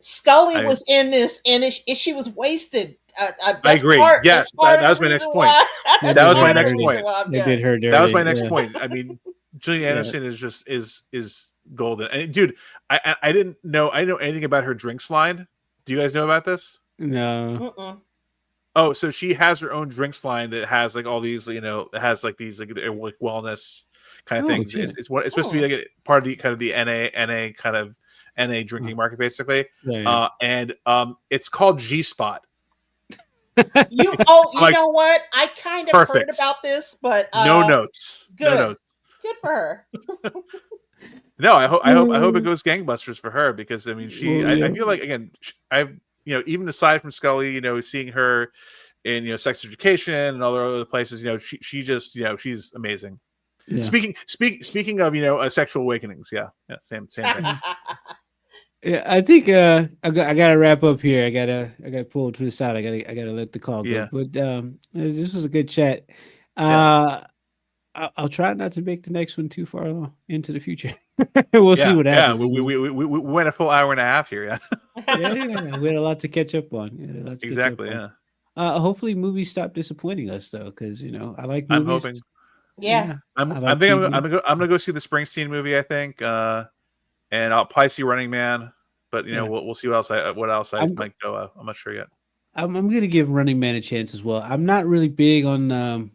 Scully I was in this, and she was wasted. I agree. That's Yes, part of that the was my reason next point. why. They That's That did was her my part of the next dirty. reason point. why I'm They good. did her dirty. That was my next yeah. point. I mean, Gillian Yeah. Anderson is just is golden. And dude, I didn't know anything about her drinks line. Do you guys know about this? No. Mm-mm. Oh, so she has her own drinks line that has like all these, it has like these like wellness kind of Oh things. shit. It's supposed to be like part of the kind of the NA kind of NA drinking market basically. Yeah. And it's called G Spot. You like, know what? I kind of heard perfect. about this, but No notes. good. No notes. Good for her. No, I hope it goes gangbusters for her because I mean Well, I feel like again I've even aside from Scully, seeing her in Sex Education and all the other places, she just she's amazing. Yeah. Speaking of sexual awakenings, yeah, same thing. Yeah, I think I gotta wrap up here. I gotta pull to the side. I gotta let the call go. Yeah. But this was a good chat. Yeah. I'll try not to make the next one too far along into the future. We'll see what happens. Yeah, we went a full hour and a half here. Yeah, yeah. We had a lot to catch up on. exactly. Yeah, hopefully movies stop disappointing us though, because I like movies. I'm hoping. Yeah. I'm like gonna go see the Springsteen movie. I think, and I'll probably see Running Man. But we'll see what else I might go. I'm not sure yet. I'm gonna give Running Man a chance as well. I'm not really big on the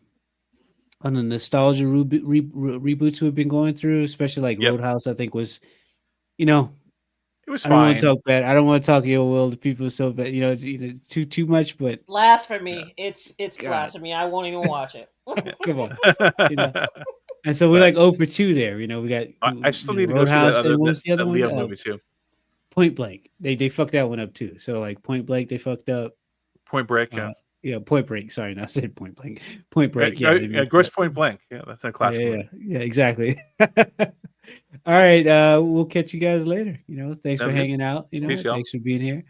nostalgia reboots we've been going through, especially like Roadhouse. I think was, it was fine. I don't want to talk bad. I don't want to talk ill will to people so bad. It's too much. But blasphemy. Yeah. It's blasphemy. I won't even watch it. Come on. And so we're like 0 for 2 there. We got. I still need to Roadhouse, go and see the other Leo movie too. Point Blank. They fucked that one up too. So like Point Blank, they fucked up. Point Break, yeah. Point Break. Sorry, not said Point Blank. Point Break. Gross Point Blank. Yeah, that's a classic. Yeah, exactly. All right, we'll catch you guys later. Thanks for hanging out. Peace, thanks for being here,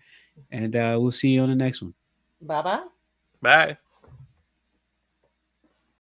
and we'll see you on the next one. Bye-bye. Bye.